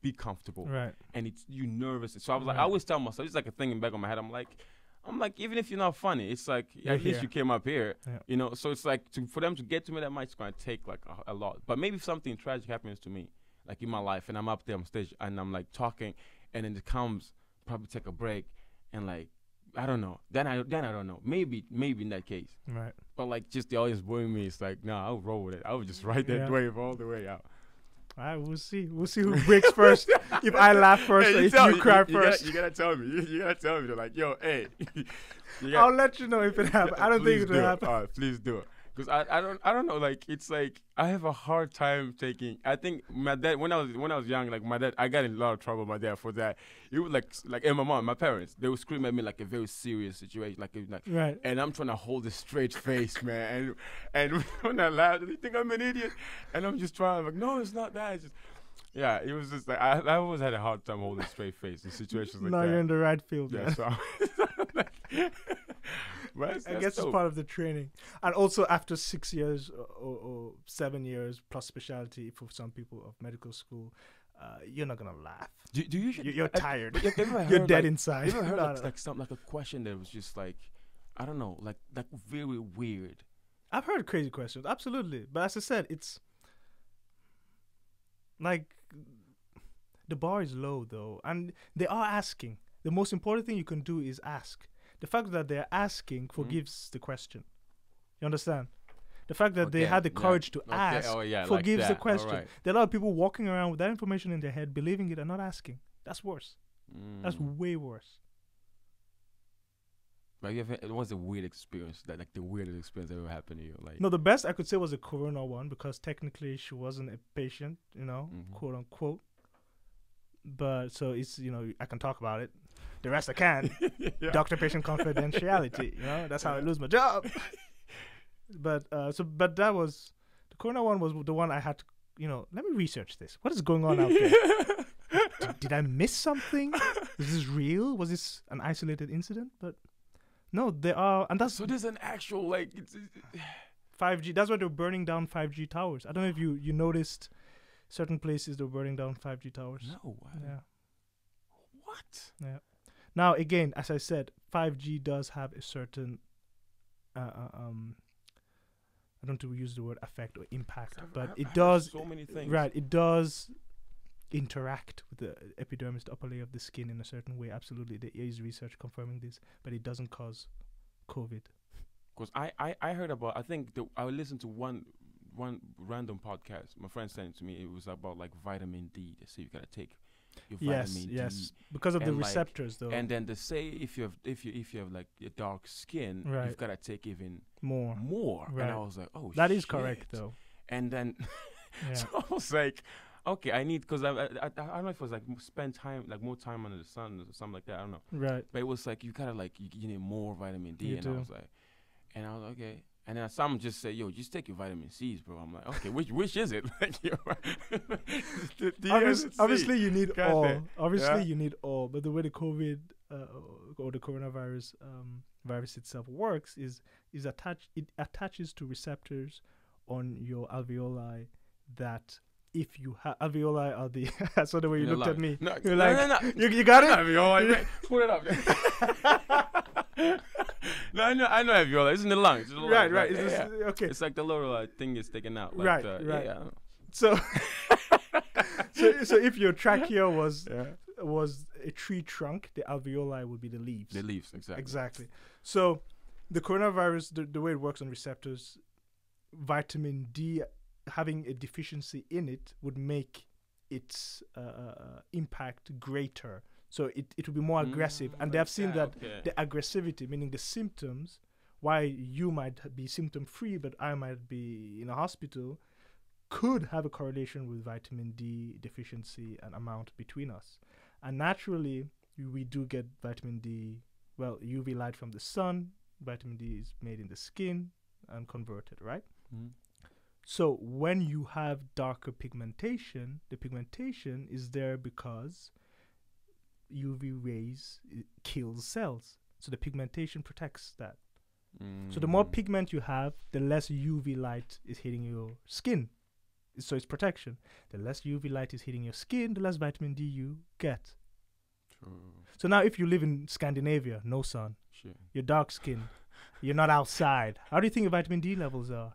be comfortable. Right. And it's you nervous. So I was like, Right. I always tell myself, it's like a thing in the back of my head. I'm like, even if you're not funny, it's like You're at least here. you came up here, Yeah. you know. So it's like for them to get to me that much, it's gonna take like a lot. But maybe if something tragic happens to me, like in my life, and I'm up there on stage and I'm like talking, and then it comes, probably take a break, and like I don't know. Then I don't know. Maybe in that case. Right. But like just the audience booing me, it's like nah, I'll roll with it. I would just ride that Yeah. wave all the way out. All right, we'll see. We'll see who breaks first. If I laugh first, Hey, or if tell you me, cry you first. You gotta tell me. You gotta tell me. They're like, yo, hey. I'll let you know if it happens. I don't think Please it'll happen. All right, please do it. Because I don't know. Like it's like I have a hard time taking. I think my dad when I was young, like my dad, I got in a lot of trouble with my dad for that. It was like and my mom, my parents, they would scream at me like a very serious situation, like Right. and I'm trying to hold a straight face, man. And when I laugh, they think I'm an idiot, and I'm just trying. I'm like, no, it's not that. It's just yeah. It was just like I always had a hard time holding a straight face in situations like No, that. you're in the right field, Yeah, man. so I guess it's part of the training. And also after 6 years or 7 years plus specialty for some people of medical school, you're not going to laugh. Do you usually, You're tired. But have you ever You're heard, dead like, inside. You ever heard No, like, no. like something like a question that was just like, I don't know, like very weird. I've heard crazy questions, absolutely. But as I said, it's like the bar is low though, and they are asking. The most important thing you can do is ask. The fact that they're asking forgives the question. You understand? The fact that they Okay, had the yeah. course to Okay, ask oh, yeah, like forgives the that, question. alright. There are a lot of people walking around with that information in their head, believing it and not asking. That's worse. That's way worse. Like, it was a weird experience, like the weirdest experience that ever happened to you. Like, No, the best I could say was the corona one, because technically she wasn't a patient, Mhm. quote unquote. But so it's, I can talk about it. The rest I can. yeah. Doctor-patient confidentiality. That's how I lose my job. But that was the corona one was the one I had let me research this. What is going on out there? Did I miss something? Is this real? Was this an isolated incident? But no, there are, and that's So there's an actual like. It's 5G. That's why they're burning down 5G towers. I don't know if you noticed certain places they're burning down 5G towers. no. Yeah. What? Yeah. Now again, as I said, 5G does have a certain I don't want to use the word effect or impact, but it does. So many things. Right, it does interact with the epidermis, the upper layer of the skin, in a certain way. Absolutely, there is research confirming this, but it doesn't cause COVID. Because I heard about. I think I listened to one random podcast. My friend sent it to me. It was about like vitamin D. They say you gotta take your vitamin D. Yes, because of the and, like, receptors, though. And then they say if you have like a dark skin, Right. you've gotta take even more. more. Right. And I was like, oh, That is shit. correct, though. And then Yeah. so I was like, okay, I need, because I don't know if it was like spend time, like more time under the sun or something like that. I don't know. Right. But it was like you gotta like you need more vitamin D. You and do. I was like, okay. And then some just say, yo, just take your vitamin C's, bro. I'm like, okay, which is it? Like, Obviously, you need Got all. that. Obviously, Yeah. you need all. But the way the COVID or the coronavirus virus itself works is it attaches to receptors on your alveoli that if you have alveoli are the I saw the way you You're looked at lying. me. No, You're no, like, no. You got it? Alveoli. Put it up. No, I know alveoli. It's in the lungs. It's the lungs, Right. like, Is this, yeah. okay. It's like the lower thing is taken out. Like Right, the, right. Yeah, I don't know. So, so if your trachea was Yeah. a tree trunk, the alveoli would be the leaves. The leaves, exactly. Exactly. So, the coronavirus, the way it works on receptors, vitamin D having a deficiency in it would make its impact greater. So it will be more aggressive, and they have seen that okay. the aggressivity, meaning the symptoms, why you might be symptom free, but I might be in a hospital, could have a correlation with vitamin D deficiency and amount between us. And naturally, we do get vitamin D, well, UV light from the sun. Vitamin D is made in the skin and converted, right? Mhm. So when you have darker pigmentation, the pigmentation is there because UV rays kills cells. So the pigmentation protects that. So the more pigment you have, the less UV light is hitting your skin. So it's protection. The less UV light is hitting your skin, the less vitamin D you get. True. So now if you live in Scandinavia, no sun, Shit. you're dark skinned, you're not outside, how do you think your vitamin D levels are?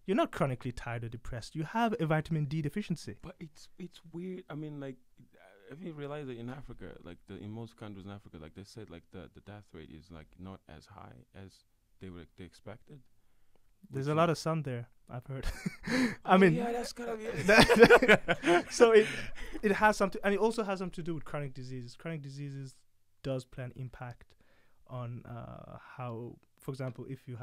You're not chronically tired or depressed. You have a vitamin D deficiency. But it's weird. I mean, like, have you realized that in Africa, like in most countries in Africa, like they said, like the death rate is like not as high as they expected. There's a lot of sun there, I've heard. I mean, yeah, that's gotta be it. so it has something, and it also has something to do with chronic diseases. Chronic diseases does play an impact on how, for example, if you're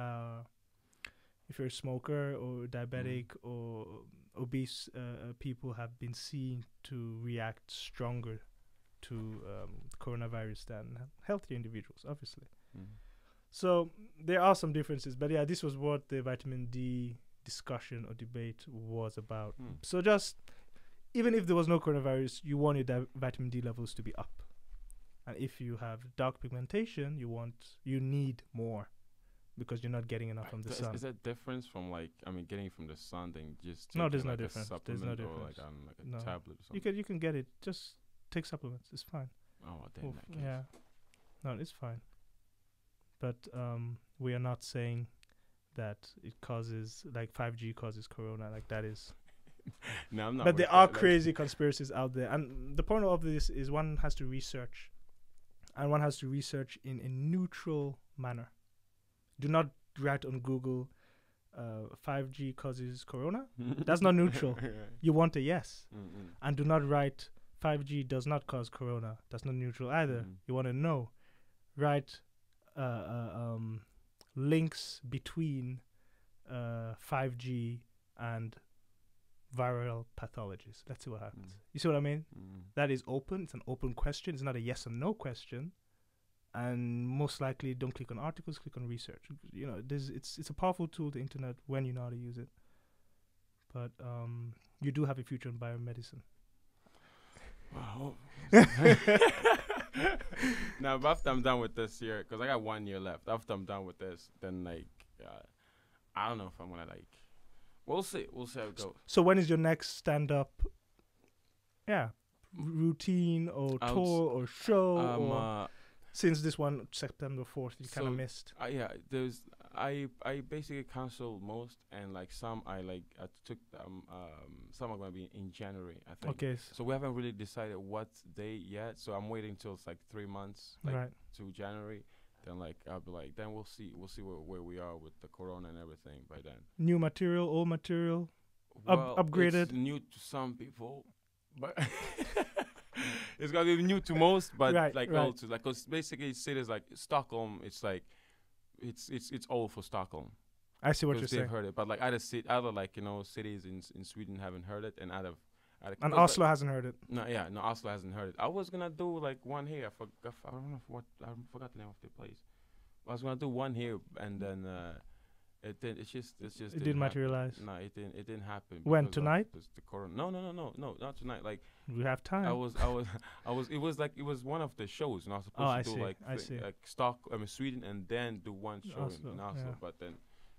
a smoker or diabetic or obese, people have been seen to react stronger to coronavirus than healthier individuals, obviously. So there are some differences, but yeah, this was what the vitamin D discussion or debate was about. So just, even if there was no coronavirus, you want your vitamin D levels to be up. And if you have dark pigmentation, you need more because you're not getting enough from the sun. Is that difference from like, I mean, getting it from the sun than just No, taking, there's no like, a difference. There's no supplement or difference. like a No. tablet or something? You can get it. Just take supplements. It's fine. Oh, damn, that case. Yeah. No, it's fine. But we are not saying that it causes, like 5G causes corona. Like that is. No, I'm not. But with there are that, like- crazy conspiracies out there, and the point of this is one has to research, and one has to research in a neutral manner. Do not write on Google, 5G causes corona. That's not neutral. You want a yes. And do not write 5G does not cause corona. That's not neutral either. You want to know. Write links between 5G and viral pathologies. Let's see what happens. You see what I mean? That is open. It's an open question. It's not a yes or no question. And most likely, don't click on articles. Click on research. You know, it's a powerful tool, the internet, when you know how to use it. but you do have a future in biomedicine. Wow. Now, but after I'm done with this year, because I got 1 year left. After I'm done with this, then like, I don't know if I'm gonna like. We'll see. We'll see how it goes. So when is your next stand-up? Yeah, routine or tour or show or since this one September 4th you kind of missed. Yeah, I basically canceled most, and like some I took some are gonna be in January, I think. Okay. So we haven't really decided what day yet. So I'm waiting till it's like 3 months, like to January. Then like I'll be like, then we'll see where we are with the corona and everything by then. New material, old material, well, upgraded. It's new to some people, but it's gonna be new to most. But old to cause basically cities like Stockholm, it's like it's old for Stockholm. I see what you're saying. They've heard it, but like other cities in Sweden haven't heard it, and and Oslo hasn't heard it. No, Oslo hasn't heard it. I was gonna do like one here. I don't know I forgot the name of the place. I was gonna do one here, and then it didn't materialize. No, it didn't happen. When tonight? The corona. No, not tonight. Like we have time. It was one of the shows, and I was supposed to do like Sweden, and then do one show in Oslo, but then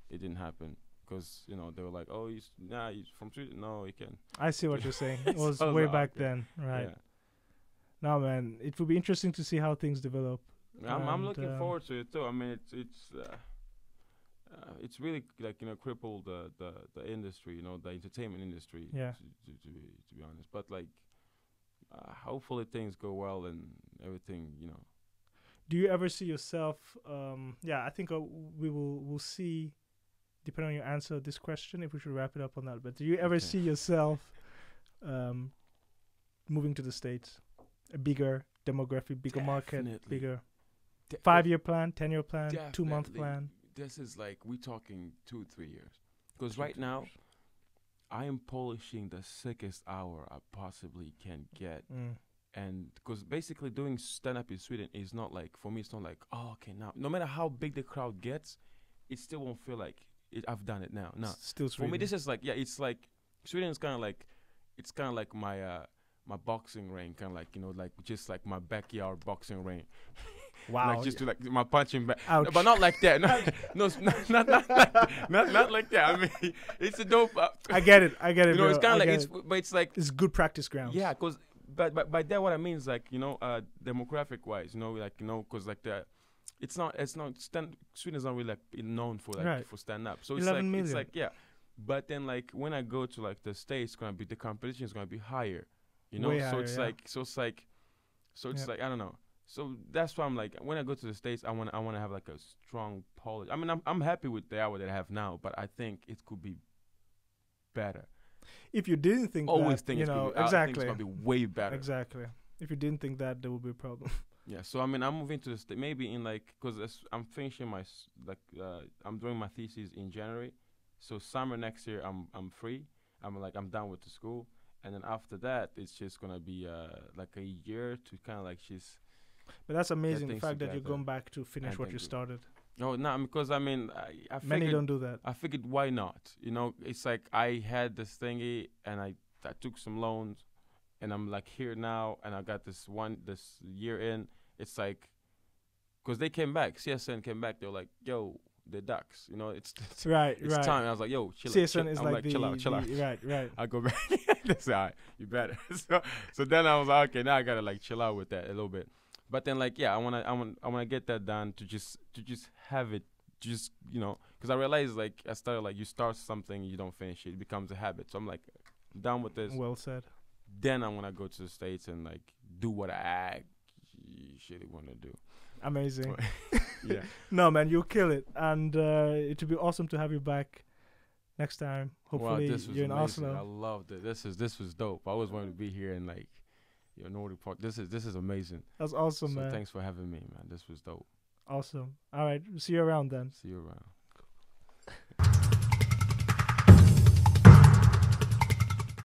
it didn't happen. Because, they were like, oh, he's from Sweden. No, he can. I see what you're saying. It was way back then. Right. Yeah. No, man, it will be interesting to see how things develop. I'm looking forward to it, too. I mean, it's really, like, crippled the industry, the entertainment industry, to be honest. But, like, hopefully things go well and everything, Do you ever see yourself, I think we'll see, depending on your answer to this question, if we should wrap it up on that. But do you ever see yourself moving to the States? A bigger demographic, bigger market, bigger 5-year plan, 10-year plan, 2-month plan? This is like, we're talking 2-3 years. Because right now, I am polishing the sickest hour I possibly can get. And because basically doing stand-up in Sweden is not like, for me, it's not like, oh, okay, now, no matter how big the crowd gets, it still won't feel like, I've done it now. No, still Sweden. For me, this is like, it's like Sweden is kind of like, it's kind of like my boxing ring, kind of like like just like my backyard boxing ring. Wow. Like just to like my punching bag, no, but not like that. No, not like that. I mean, it's a dope. I get it. Bro. It's kind of like but it's like it's good practice grounds. Yeah, because but by that what I mean is like demographic wise, because like the. It's not. Sweden is not really like known for like for stand up. So it's like million. It's like but then like when I go to like the States, the competition is gonna be higher, Way so higher, it's like I don't know. So that's why I'm like when I go to the States, I want to have like a strong polish. I mean I'm happy with the hour that I have now, but I think it could be better. If you didn't think exactly, I think it's gonna be way better. Exactly. If you didn't think that, there would be a problem. Yeah, so I mean, I'm moving to the state maybe in like because I'm finishing my I'm doing my thesis in January, so summer next year I'm free. I'm done with the school, and then after that it's just gonna be like a year to kind of like just. But that's amazing, the fact that you're going back to finish what you started. No, because I mean, I many don't do that. I figured why not? It's like I had this thingy and I took some loans. And I'm like here now, and I got this year in. It's like, because they came back, CSN came back. They were like, "Yo, the Ducks, it's right. time." And I was like, "Yo, chill." CSN is I'm like chill out. Right. I go back. That's all right. You better. So then I was like, okay, now I gotta like chill out with that a little bit. But then like, I wanna get that done to just have it, because I realized like I started like you start something, you don't finish it, it becomes a habit. So I'm like, done with this. Well said. Then I want to go to the States and like do what I actually want to do. Amazing. Yeah. No, man, you'll kill it, and it would be awesome to have you back next time. Hopefully, you're in amazing. Oslo. I loved it. This was dope. I always wanted to be here in like Nordic part. This is amazing. That's awesome, man. Thanks for having me, man. This was dope. Awesome. All right, see you around then. See you around.